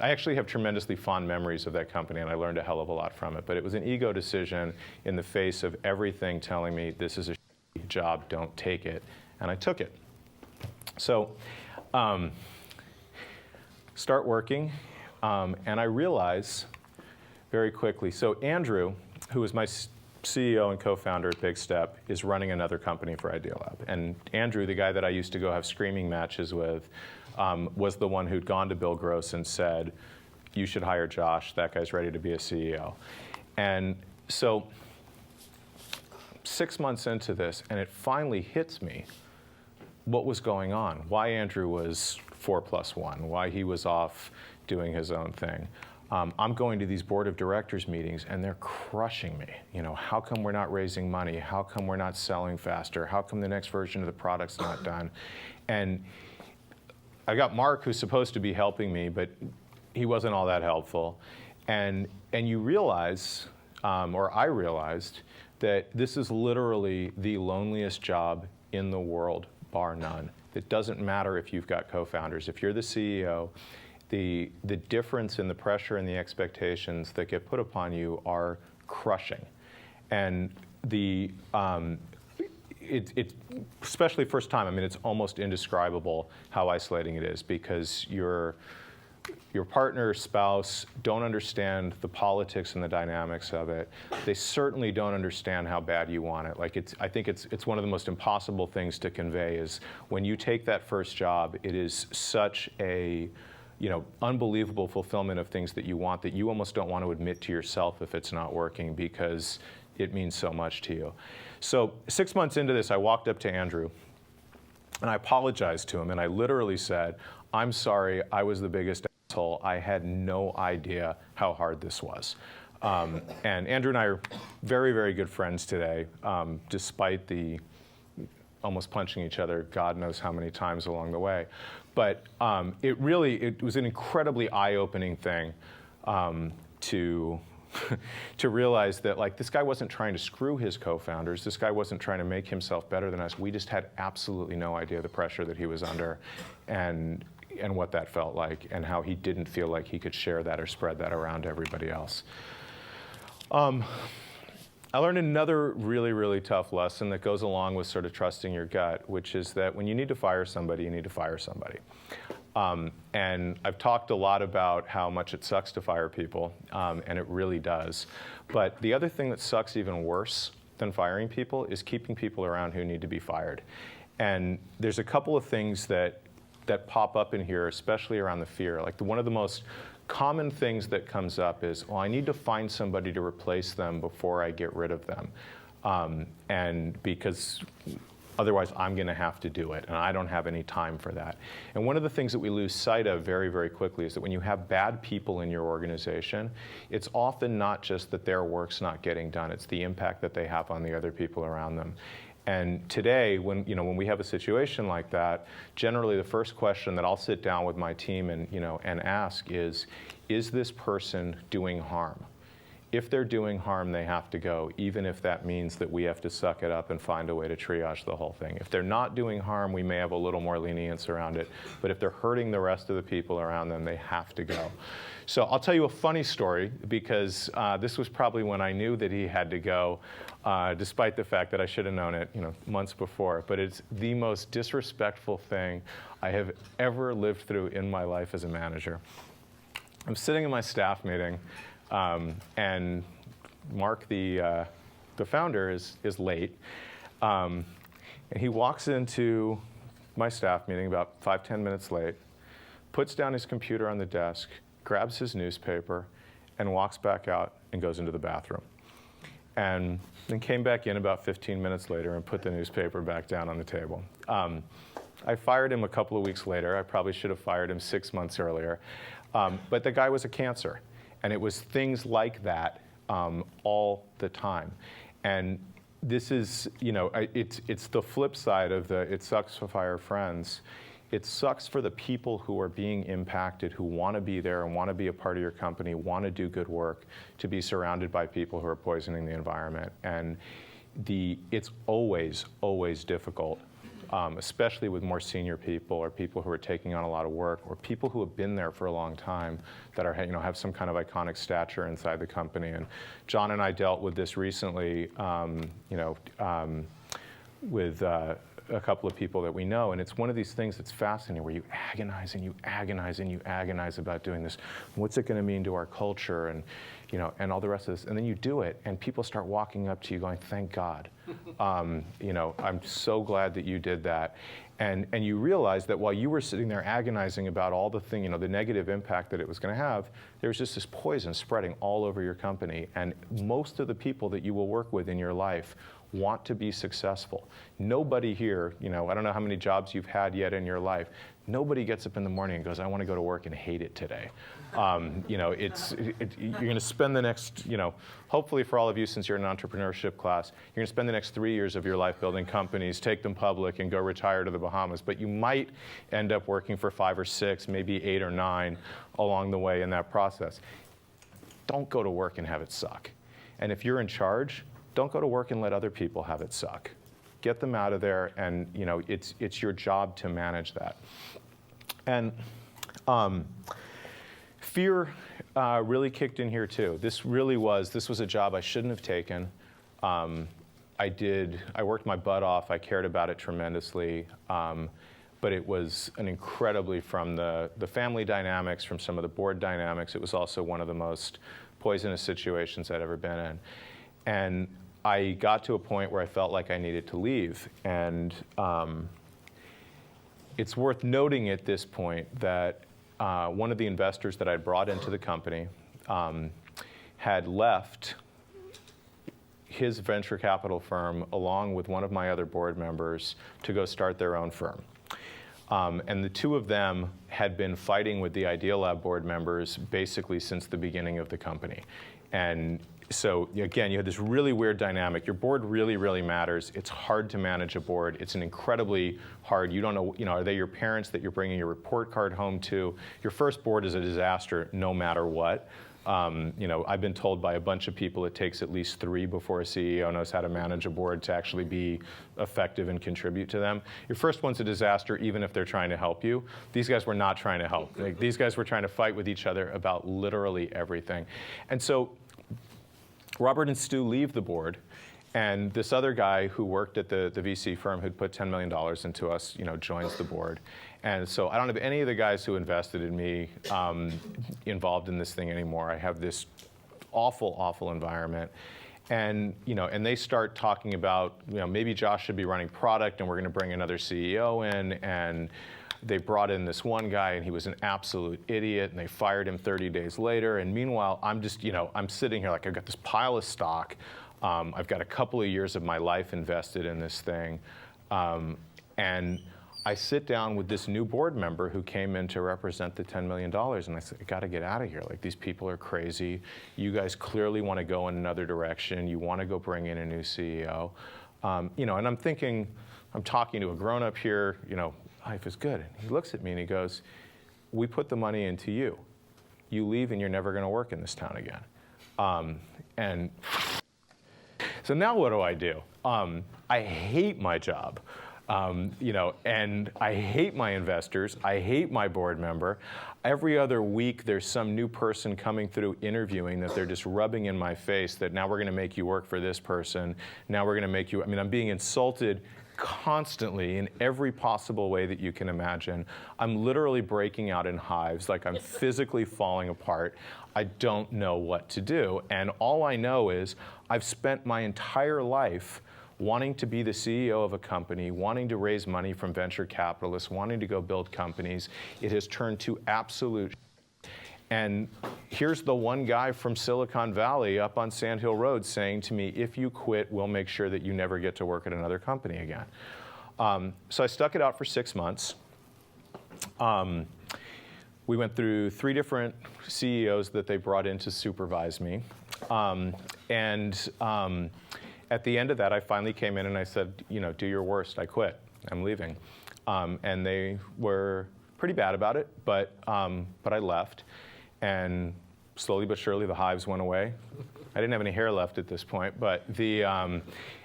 I actually have tremendously fond memories of that company, and I learned a hell of a lot from it. But it was an ego decision in the face of everything telling me this is a job, don't take it, and I took it. So start working, and I realize very quickly. So Andrew, who was my CEO and co-founder at Big Step, is running another company for Idea Lab. And Andrew, the guy that I used to go have screaming matches with, was the one who'd gone to Bill Gross and said, you should hire Josh, that guy's ready to be a CEO. And so 6 months into this, and it finally hits me what was going on, why Andrew was 4+1, why he was off doing his own thing. I'm going to these board of directors meetings and they're crushing me. How come we're not raising money? How come we're not selling faster? How come the next version of the product's not done? And I got Mark, who's supposed to be helping me, but he wasn't all that helpful. And you realize, or I realized, that this is literally the loneliest job in the world, bar none. It doesn't matter if you've got co-founders. If you're the CEO, the difference in the pressure and the expectations that get put upon you are crushing. And it's especially first time, I mean, it's almost indescribable how isolating it is, because your partner, spouse don't understand the politics and the dynamics of it. They certainly don't understand how bad you want it. Like, I think it's one of the most impossible things to convey is when you take that first job, it is such a unbelievable fulfillment of things that you want that you almost don't want to admit to yourself if it's not working, because it means so much to you. So 6 months into this, I walked up to Andrew and I apologized to him, and I literally said, "I'm sorry, I was the biggest asshole. I had no idea how hard this was." And Andrew and I are very, very good friends today, despite the almost punching each other God knows how many times along the way. But it was an incredibly eye-opening thing to realize that, like, this guy wasn't trying to screw his co-founders. This guy wasn't trying to make himself better than us. We just had absolutely no idea the pressure that he was under and what that felt like, and how he didn't feel like he could share that or spread that around to everybody else. I learned another really, really tough lesson that goes along with sort of trusting your gut, which is that when you need to fire somebody, you need to fire somebody. And I've talked a lot about how much it sucks to fire people, and it really does. But the other thing that sucks even worse than firing people is keeping people around who need to be fired. And there's a couple of things that pop up in here, especially around the fear. Like, one of the most common things that comes up is, well, I need to find somebody to replace them before I get rid of them. And because otherwise I'm going to have to do it, and I don't have any time for that. And one of the things that we lose sight of very, very quickly is that when you have bad people in your organization, it's often not just that their work's not getting done, it's the impact that they have on the other people around them. And today, when we have a situation like that, generally the first question that I'll sit down with my team and ask is this person doing harm? If they're doing harm, they have to go, even if that means that we have to suck it up and find a way to triage the whole thing. If they're not doing harm, we may have a little more lenience around it. But if they're hurting the rest of the people around them, they have to go. So I'll tell you a funny story, because this was probably when I knew that he had to go, despite the fact that I should have known it months before. But it's the most disrespectful thing I have ever lived through in my life as a manager. I'm sitting in my staff meeting, and Mark, the founder, is late. And he walks into my staff meeting about 5-10 minutes late, puts down his computer on the desk, grabs his newspaper, and walks back out and goes into the bathroom. And then came back in about 15 minutes later and put the newspaper back down on the table. I fired him a couple of weeks later. I probably should have fired him 6 months earlier. But the guy was a cancer. And it was things like that all the time. And this is, it's the flip side of the it sucks to fire friends. It sucks for the people who are being impacted, who want to be there and want to be a part of your company, want to do good work, to be surrounded by people who are poisoning the environment. And it's always, always difficult, especially with more senior people or people who are taking on a lot of work or people who have been there for a long time that are, have some kind of iconic stature inside the company. And John and I dealt with this recently, with a couple of people that we know, and it's one of these things that's fascinating where you agonize and you agonize and you agonize about doing this. What's it going to mean to our culture, and and all the rest of this, and then you do it, and people start walking up to you going, "Thank God, I'm so glad that you did that," and you realize that while you were sitting there agonizing about all the the negative impact that it was going to have, there was just this poison spreading all over your company, and most of the people that you will work with in your life want to be successful. Nobody here, I don't know how many jobs you've had yet in your life, nobody gets up in the morning and goes, "I want to go to work and hate it today." You're going to spend the next, hopefully for all of you, since you're in an entrepreneurship class, you're going to spend the next 3 years of your life building companies, take them public, and go retire to the Bahamas. But you might end up working for 5 or 6, maybe 8 or 9 along the way in that process. Don't go to work and have it suck. And if you're in charge, don't go to work and let other people have it suck. Get them out of there, and it's your job to manage that. And fear really kicked in here too. This was a job I shouldn't have taken. I worked my butt off. I cared about it tremendously. But it was an incredibly, from the family dynamics, from some of the board dynamics, it was also one of the most poisonous situations I'd ever been in. And I got to a point where I felt like I needed to leave. And it's worth noting at this point that one of the investors that I'd brought into the company had left his venture capital firm along with one of my other board members to go start their own firm. And the two of them had been fighting with the Idealab board members basically since the beginning of the company. And so again, you had this really weird dynamic. Your board really, really matters. It's hard to manage a board. It's an incredibly hard, you don't know, are they your parents that you're bringing your report card home to? Your first board is a disaster no matter what. I've been told by a bunch of people it takes at least 3 before a CEO knows how to manage a board to actually be effective and contribute to them. Your first one's a disaster even if they're trying to help you. These guys were not trying to help. These guys were trying to fight with each other about literally everything. And so Robert and Stu leave the board, and this other guy who worked at the VC firm who'd put $10 million into us, joins the board. And so I don't have any of the guys who invested in me involved in this thing anymore. I have this awful, awful environment. And, and they start talking about, maybe Josh should be running product and we're going to bring another CEO in. And they brought in this one guy and he was an absolute idiot and they fired him 30 days later. And meanwhile, I'm just, I'm sitting here like I've got this pile of stock. I've got a couple of years of my life invested in this thing. And I sit down with this new board member who came in to represent the $10 million, and I said, I got to get out of here. Like, these people are crazy. You guys clearly want to go in another direction. You want to go bring in a new CEO. And I'm thinking, I'm talking to a grown-up here, life is good. And he looks at me and he goes, we put the money into you. You leave and you're never going to work in this town again. And so now what do? I hate my job. And I hate my investors. I hate my board member. Every other week, there's some new person coming through interviewing that they're just rubbing in my face that now we're going to make you work for this person. Now we're going to make you, I'm being insulted constantly in every possible way that you can imagine. I'm literally breaking out in hives, like I'm physically falling apart. I don't know what to do. And all I know is I've spent my entire life wanting to be the CEO of a company, wanting to raise money from venture capitalists, wanting to go build companies. It has turned to absolute shit. And here's the one guy from Silicon Valley up on Sand Hill Road saying to me, if you quit, we'll make sure that you never get to work at another company again. So I stuck it out for 6 months. We went through 3 different CEOs that they brought in to supervise me. At the end of that, I finally came in and I said, do your worst. I quit. I'm leaving. And they were pretty bad about it, but I left. And slowly but surely, the hives went away. I didn't have any hair left at this point, but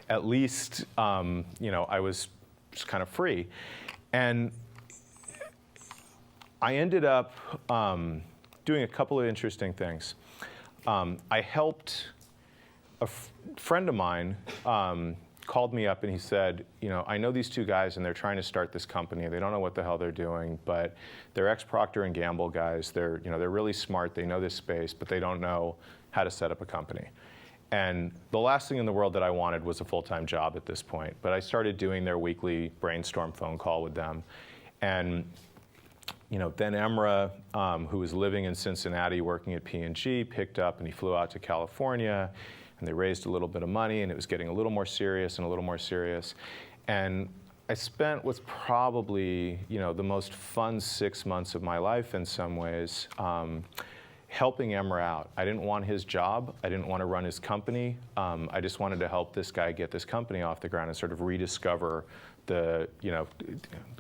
at least I was just kind of free. And I ended up doing a couple of interesting things. I helped a friend of mine called me up and he said, I know these 2 guys and they're trying to start this company. They don't know what the hell they're doing, but they're ex-Procter & Gamble guys. They're really smart. They know this space, but they don't know how to set up a company. And the last thing in the world that I wanted was a full-time job at this point. But I started doing their weekly brainstorm phone call with them. And then Emra, who was living in Cincinnati working at P&G, picked up and he flew out to California. And they raised a little bit of money, and it was getting a little more serious and a little more serious. And I spent what's probably the most fun 6 months of my life in some ways, helping Emra out. I didn't want his job. I didn't want to run his company. I just wanted to help this guy get this company off the ground and sort of rediscover I mean,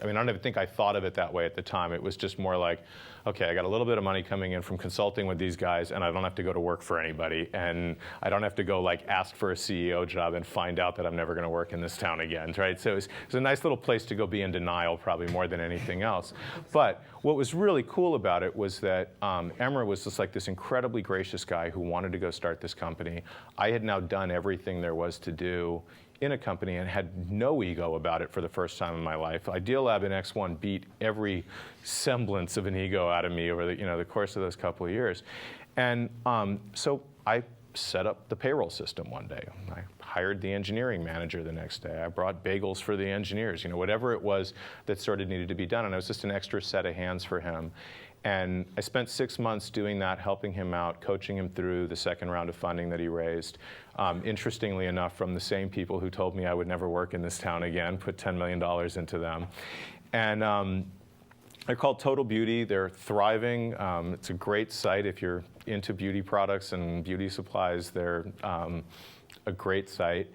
I don't even think I thought of it that way at the time. It was just more like, okay, I got a little bit of money coming in from consulting with these guys, and I don't have to go to work for anybody, and I don't have to go like ask for a CEO job and find out that I'm never going to work in this town again, right? So it was a nice little place to go be in denial, probably more than anything else. But what was really cool about it was that Emre was just like this incredibly gracious guy who wanted to go start this company. I had now done everything there was to do in a company and had no ego about it for the first time in my life. Idealab and X1 beat every semblance of an ego out of me over the course of those couple of years. And so I set up the payroll system one day. I hired the engineering manager the next day. I brought bagels for the engineers, whatever it was that sort of needed to be done. And it was just an extra set of hands for him. And I spent 6 months doing that, helping him out, coaching him through the second round of funding that he raised. Interestingly enough, from the same people who told me I would never work in this town again, put $10 million into them. And they're called Total Beauty. They're thriving. It's a great site if you're into beauty products and beauty supplies. They're a great site.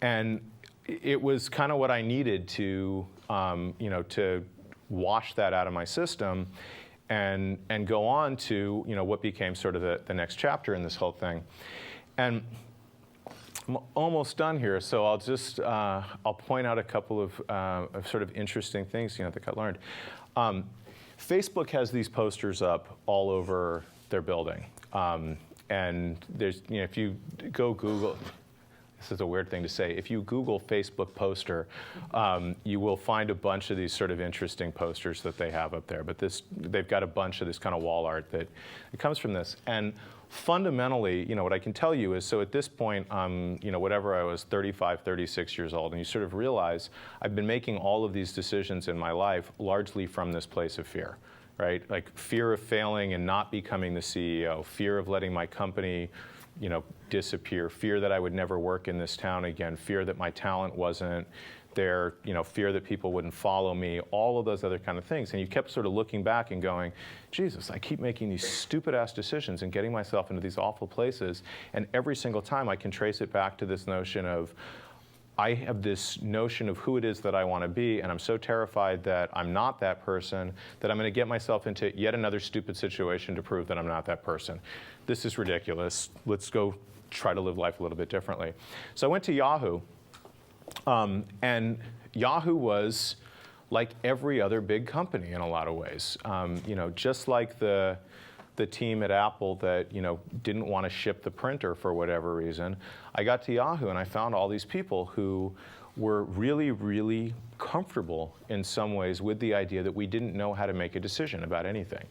And it was kind of what I needed to, to wash that out of my system and go on to what became sort of the next chapter in this whole thing. And I'm almost done here, so I'll just I'll point out a couple of sort of interesting things that I learned. Facebook has these posters up all over their building, and there's if you go Google. This is a weird thing to say. If you Google Facebook poster, you will find a bunch of these sort of interesting posters that they have up there. But they've got a bunch of this kind of wall art that it comes from this. And fundamentally, what I can tell you is, so at this point, whatever I was, 35, 36 years old, and you sort of realize I've been making all of these decisions in my life largely from this place of fear, right? Like fear of failing and not becoming the CEO, fear of letting my company disappear, fear that I would never work in this town again, fear that my talent wasn't there, fear that people wouldn't follow me, all of those other kind of things. And you kept sort of looking back and going, Jesus, I keep making these stupid ass decisions and getting myself into these awful places. And every single time I can trace it back to this notion of, I have this notion of who it is that I want to be, and I'm so terrified that I'm not that person that I'm going to get myself into yet another stupid situation to prove that I'm not that person. This is ridiculous. Let's go try to live life a little bit differently. So I went to Yahoo, and Yahoo was like every other big company in a lot of ways. Just like the team at Apple that didn't want to ship the printer for whatever reason, I got to Yahoo and I found all these people who were really, really comfortable in some ways with the idea that we didn't know how to make a decision about anything.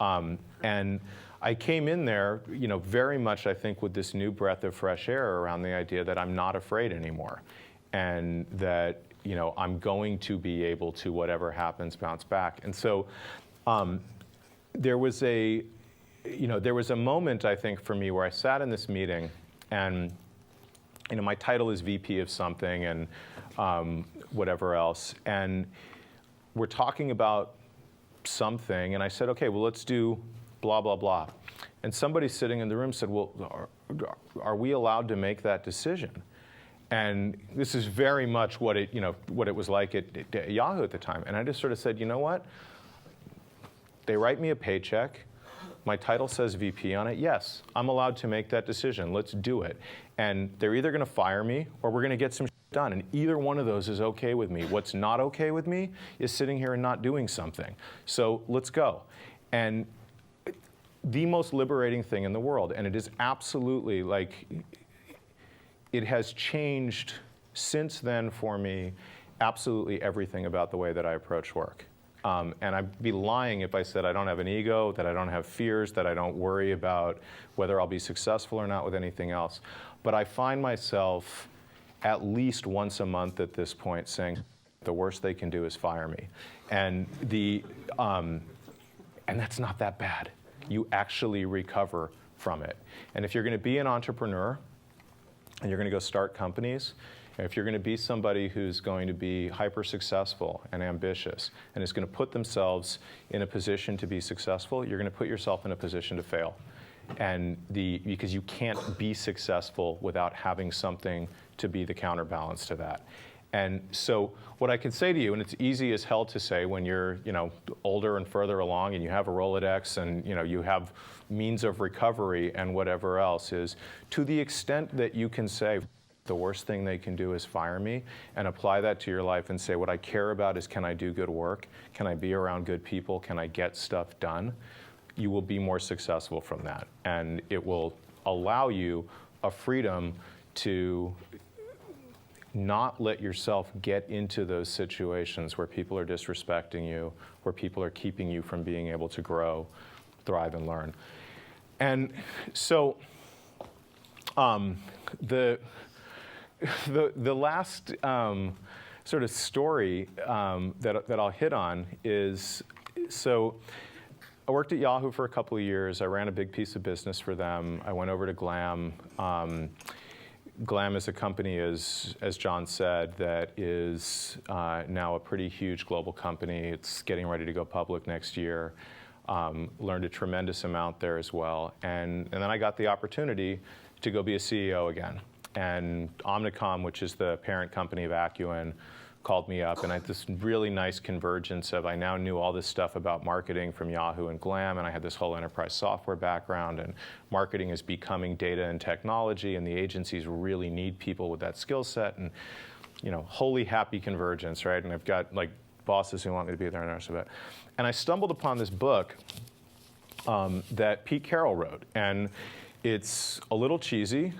And I came in there, very much I think with this new breath of fresh air around the idea that I'm not afraid anymore, and that I'm going to be able to, whatever happens, bounce back. And so there was a moment, I think, for me where I sat in this meeting, and my title is VP of something and whatever else, and we're talking about something, and I said, okay, well, let's do blah, blah, blah. And somebody sitting in the room said, well, are we allowed to make that decision? And this is very much what it was like at Yahoo at the time. And I just sort of said, you know what? They write me a paycheck. My title says VP on it. Yes, I'm allowed to make that decision. Let's do it. And they're either going to fire me or we're going to get some shit done. And either one of those is okay with me. What's not okay with me is sitting here and not doing something. So let's go. And the most liberating thing in the world. And it is absolutely like, it has changed since then for me, absolutely everything about the way that I approach work. And I'd be lying if I said I don't have an ego, that I don't have fears, that I don't worry about whether I'll be successful or not with anything else. But I find myself at least once a month at this point saying, the worst they can do is fire me. And that's not that bad. You actually recover from it. And if you're going to be an entrepreneur, and you're going to go start companies, and if you're going to be somebody who's going to be hyper successful and ambitious and is going to put themselves in a position to be successful, you're going to put yourself in a position to fail. And because you can't be successful without having something to be the counterbalance to that. And so what I can say to you, and it's easy as hell to say when you're, older and further along and you have a Rolodex and, you have means of recovery and whatever else, is to the extent that you can say, the worst thing they can do is fire me, and apply that to your life and say, what I care about is, can I do good work? Can I be around good people? Can I get stuff done? You will be more successful from that. And it will allow you a freedom to not let yourself get into those situations where people are disrespecting you, where people are keeping you from being able to grow, thrive, and learn. And so the last sort of story that I'll hit on is, so I worked at Yahoo for a couple of years. I ran a big piece of business for them. I went over to Glam. Glam is a company, as John said, that is now a pretty huge global company. It's getting ready to go public next year. Learned a tremendous amount there as well. And then I got the opportunity to go be a CEO again. And Omnicom, which is the parent company of Accuen, called me up, and I had this really nice convergence of, I now knew all this stuff about marketing from Yahoo and Glam, and I had this whole enterprise software background, and marketing is becoming data and technology, and the agencies really need people with that skill set, and wholly happy convergence, right? And I've got like bosses who want me to be there and the rest of it. And I stumbled upon this book that Pete Carroll wrote, and it's a little cheesy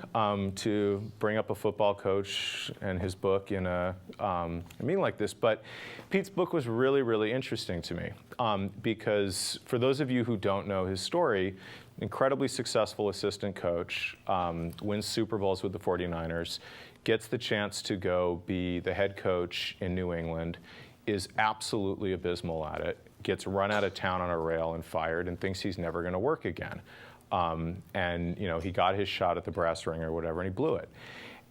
to bring up a football coach and his book in a meeting like this, but Pete's book was really, really interesting to me because for those of you who don't know his story, incredibly successful assistant coach, wins Super Bowls with the 49ers, gets the chance to go be the head coach in New England, is absolutely abysmal at it, gets run out of town on a rail and fired, and thinks he's never going to work again. And he got his shot at the brass ring or whatever, and he blew it.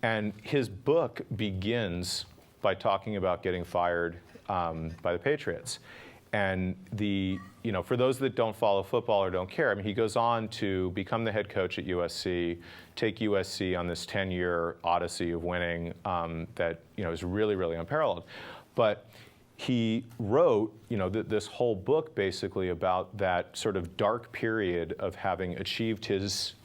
And his book begins by talking about getting fired by the Patriots. And for those that don't follow football or don't care, I mean, he goes on to become the head coach at USC, take USC on this 10-year odyssey of winning that is really, really unparalleled. But he wrote, this whole book basically about that sort of dark period of having achieved his,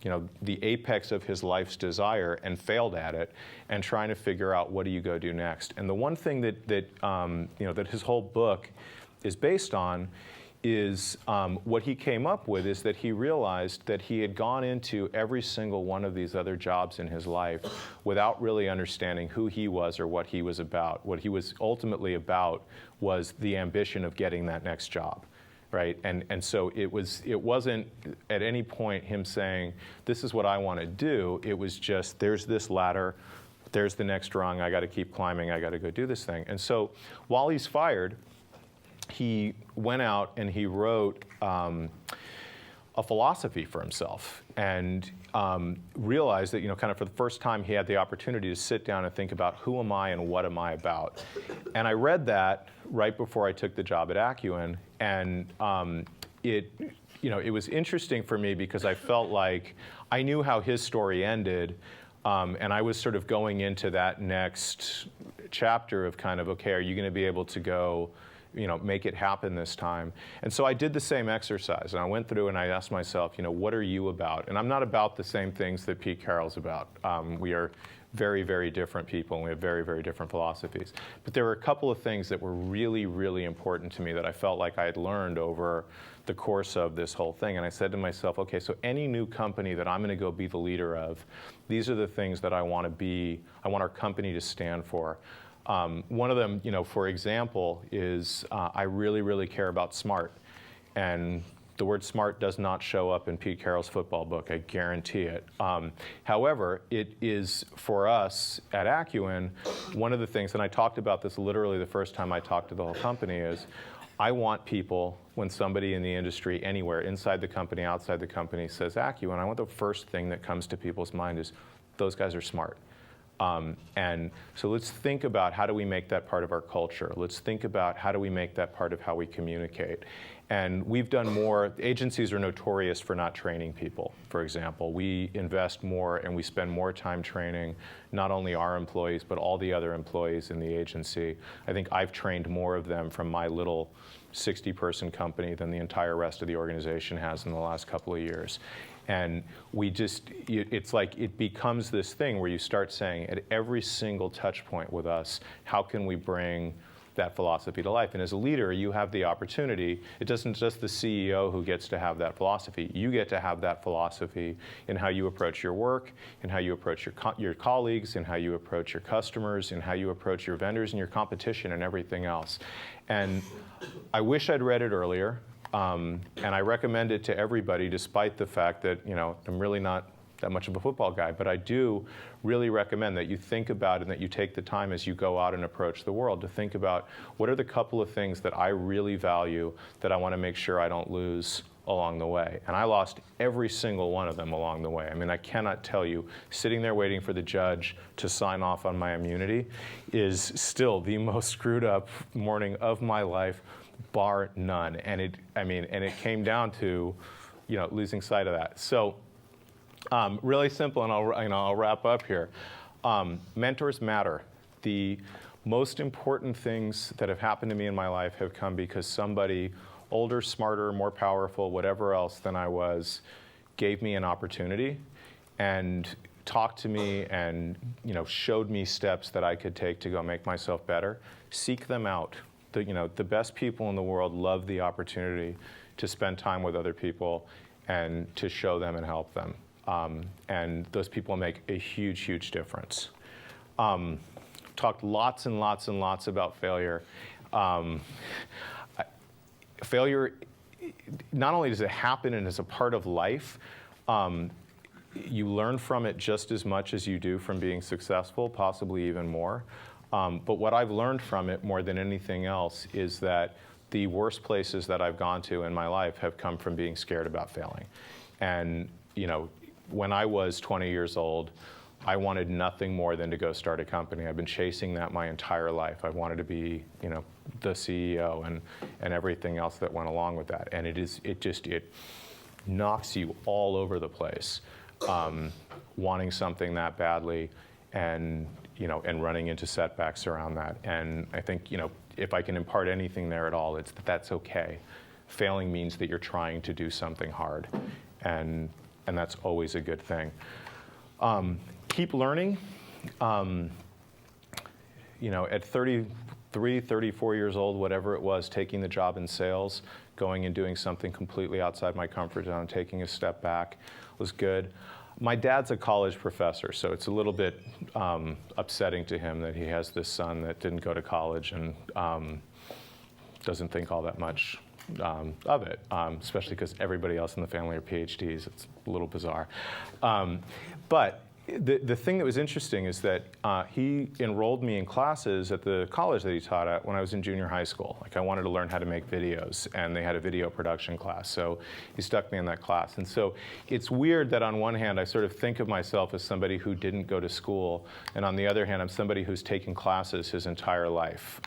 the apex of his life's desire and failed at it, and trying to figure out what do you go do next. And the one thing that his whole book is based on is what he came up with is that he realized that he had gone into every single one of these other jobs in his life without really understanding who he was or what he was about. What he was ultimately about was the ambition of getting that next job, right? And so it wasn't at any point him saying, this is what I want to do. It was just, there's this ladder, there's the next rung, I got to keep climbing, I got to go do this thing. And so while he's fired, he went out and he wrote a philosophy for himself, and realized that, kind of for the first time, he had the opportunity to sit down and think about who am I and what am I about. And I read that right before I took the job at Accuen, and it was interesting for me because I felt like I knew how his story ended, and I was sort of going into that next chapter of kind of, okay, are you going to be able to go make it happen this time? And so I did the same exercise, and I went through and I asked myself, what are you about? And I'm not about the same things that Pete Carroll's about. We are very, very different people, and we have very, very different philosophies. But there were a couple of things that were really, really important to me that I felt like I had learned over the course of this whole thing. And I said to myself, okay, so any new company that I'm going to go be the leader of, these are the things that I want to be, I want our company to stand for. One of them, for example, is I really, really care about SMART. And the word SMART does not show up in Pete Carroll's football book, I guarantee it. However, it is, for us at Accuen, one of the things, and I talked about this literally the first time I talked to the whole company, is I want people, when somebody in the industry, anywhere, inside the company, outside the company, says Accuen, I want the first thing that comes to people's mind is, those guys are smart. And so let's think about how do we make that part of our culture. Let's think about how do we make that part of how we communicate. And we've done more. Agencies are notorious for not training people, for example. We invest more and we spend more time training not only our employees, but all the other employees in the agency. I think I've trained more of them from my little 60-person company than the entire rest of the organization has in the last couple of years. And we just, it's like it becomes this thing where you start saying at every single touch point with us, how can we bring that philosophy to life? And as a leader, you have the opportunity. It doesn't just the CEO who gets to have that philosophy. You get to have that philosophy in how you approach your work, in how you approach your colleagues, in how you approach your customers, in how you approach your vendors and your competition and everything else. And I wish I'd read it earlier. And I recommend it to everybody, despite the fact that, I'm really not that much of a football guy, but I do really recommend that you think about it and that you take the time as you go out and approach the world to think about what are the couple of things that I really value that I want to make sure I don't lose along the way. And I lost every single one of them along the way. I mean, I cannot tell you, sitting there waiting for the judge to sign off on my immunity is still the most screwed up morning of my life, bar none. And it came down to, losing sight of that. So really simple, and I'll wrap up here. Mentors matter. The most important things that have happened to me in my life have come because somebody older, smarter, more powerful, whatever else than I was, gave me an opportunity and talked to me and showed me steps that I could take to go make myself better. Seek them out. The best people in the world love the opportunity to spend time with other people and to show them and help them. And those people make a huge, huge difference. Talked lots and lots and lots about failure. Failure, not only does it happen and is a part of life, you learn from it just as much as you do from being successful, possibly even more. But what I've learned from it more than anything else is that the worst places that I've gone to in my life have come from being scared about failing. And, when I was 20 years old, I wanted nothing more than to go start a company. I've been chasing that my entire life. I wanted to be, the CEO and everything else that went along with that. And it knocks you all over the place, wanting something that badly and running into setbacks around that. And I think, if I can impart anything there at all, it's that that's okay. Failing means that you're trying to do something hard. And that's always a good thing. Keep learning. At 33, 34 years old, whatever it was, taking the job in sales, going and doing something completely outside my comfort zone, taking a step back was good. My dad's a college professor, so it's a little bit upsetting to him that he has this son that didn't go to college and doesn't think all that much of it, especially because everybody else in the family are PhDs. It's a little bizarre. But the thing that was interesting is that he enrolled me in classes at the college that he taught at when I was in junior high school. Like I wanted to learn how to make videos, and they had a video production class. So he stuck me in that class. And so it's weird that on one hand, I sort of think of myself as somebody who didn't go to school. And on the other hand, I'm somebody who's taken classes his entire life,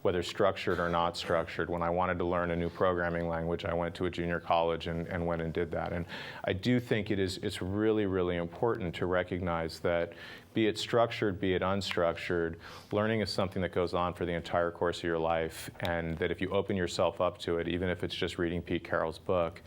whether structured or not structured. When I wanted to learn a new programming language, I went to a junior college and went and did that. And I do think it's really, really important to recognize that be it structured, be it unstructured, learning is something that goes on for the entire course of your life, and that if you open yourself up to it, even if it's just reading Pete Carroll's book,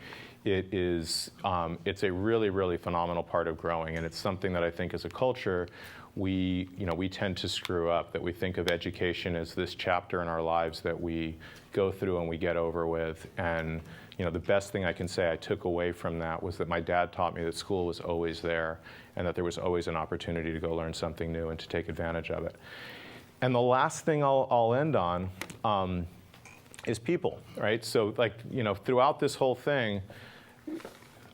it's a really, really phenomenal part of growing. And it's something that I think as a culture, we tend to screw up, that we think of education as this chapter in our lives that we go through and we get over with. And the best thing I can say I took away from that was that my dad taught me that school was always there and that there was always an opportunity to go learn something new and to take advantage of it. And the last thing I'll end on is people, right? So throughout this whole thing,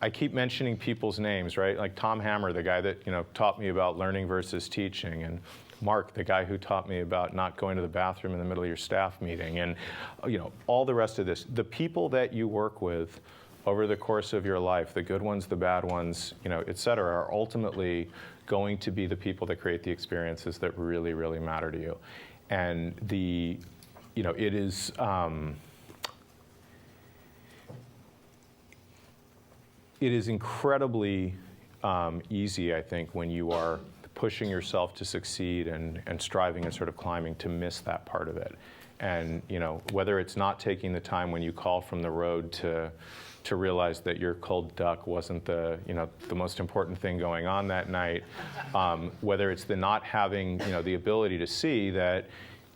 I keep mentioning people's names, right? Like Tom Hammer, the guy that taught me about learning versus teaching, and Mark, the guy who taught me about not going to the bathroom in the middle of your staff meeting, and all the rest of this. The people that you work with over the course of your life, the good ones, the bad ones, et cetera, are ultimately going to be the people that create the experiences that really, really matter to you. And it is, it is incredibly easy, I think, when you are pushing yourself to succeed and striving and sort of climbing, to miss that part of it. And whether it's not taking the time when you call from the road to realize that your cold duck wasn't the most important thing going on that night, whether it's the not having the ability to see that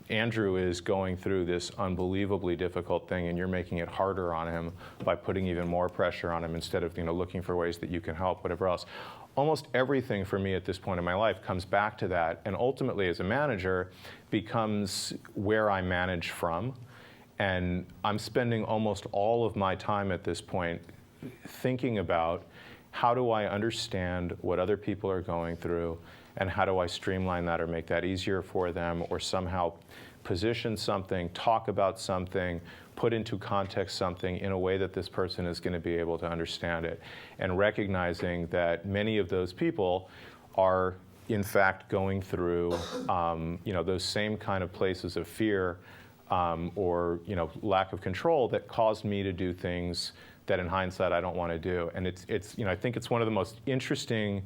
Andrew is going through this unbelievably difficult thing and you're making it harder on him by putting even more pressure on him instead of looking for ways that you can help, whatever else. Almost everything for me at this point in my life comes back to that, and ultimately as a manager becomes where I manage from. And I'm spending almost all of my time at this point thinking about, how do I understand what other people are going through, and how do I streamline that or make that easier for them, or somehow position something, talk about something, put into context something in a way that this person is going to be able to understand it. And recognizing that many of those people are in fact going through those same kind of places of fear or lack of control that caused me to do things that in hindsight I don't want to do. And it's I think it's one of the most interesting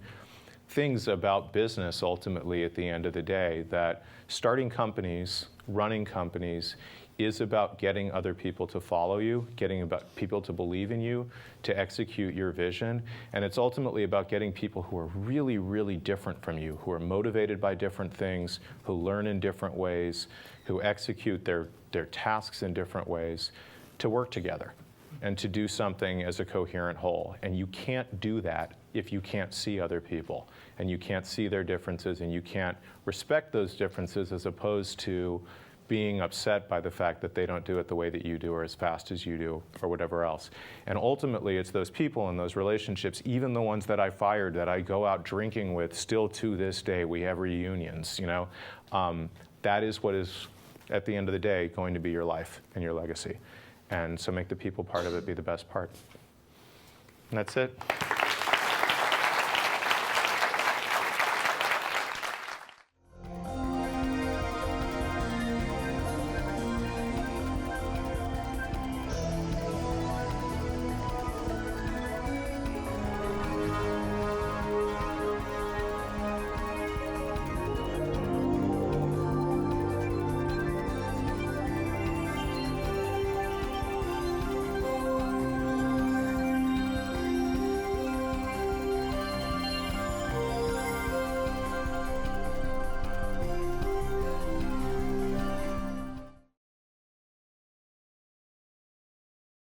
things about business ultimately at the end of the day, that starting companies, running companies, is about getting other people to follow you, getting about people to believe in you, to execute your vision. And it's ultimately about getting people who are really, really different from you, who are motivated by different things, who learn in different ways, who execute their tasks in different ways, to work together and to do something as a coherent whole. And you can't do that if you can't see other people, and you can't see their differences, and you can't respect those differences, as opposed to being upset by the fact that they don't do it the way that you do, or as fast as you do, or whatever else. And ultimately, it's those people and those relationships, even the ones that I fired, that I go out drinking with, still to this day, we have reunions, that is what is, at the end of the day, going to be your life and your legacy. And so make the people part of it be the best part. And that's it.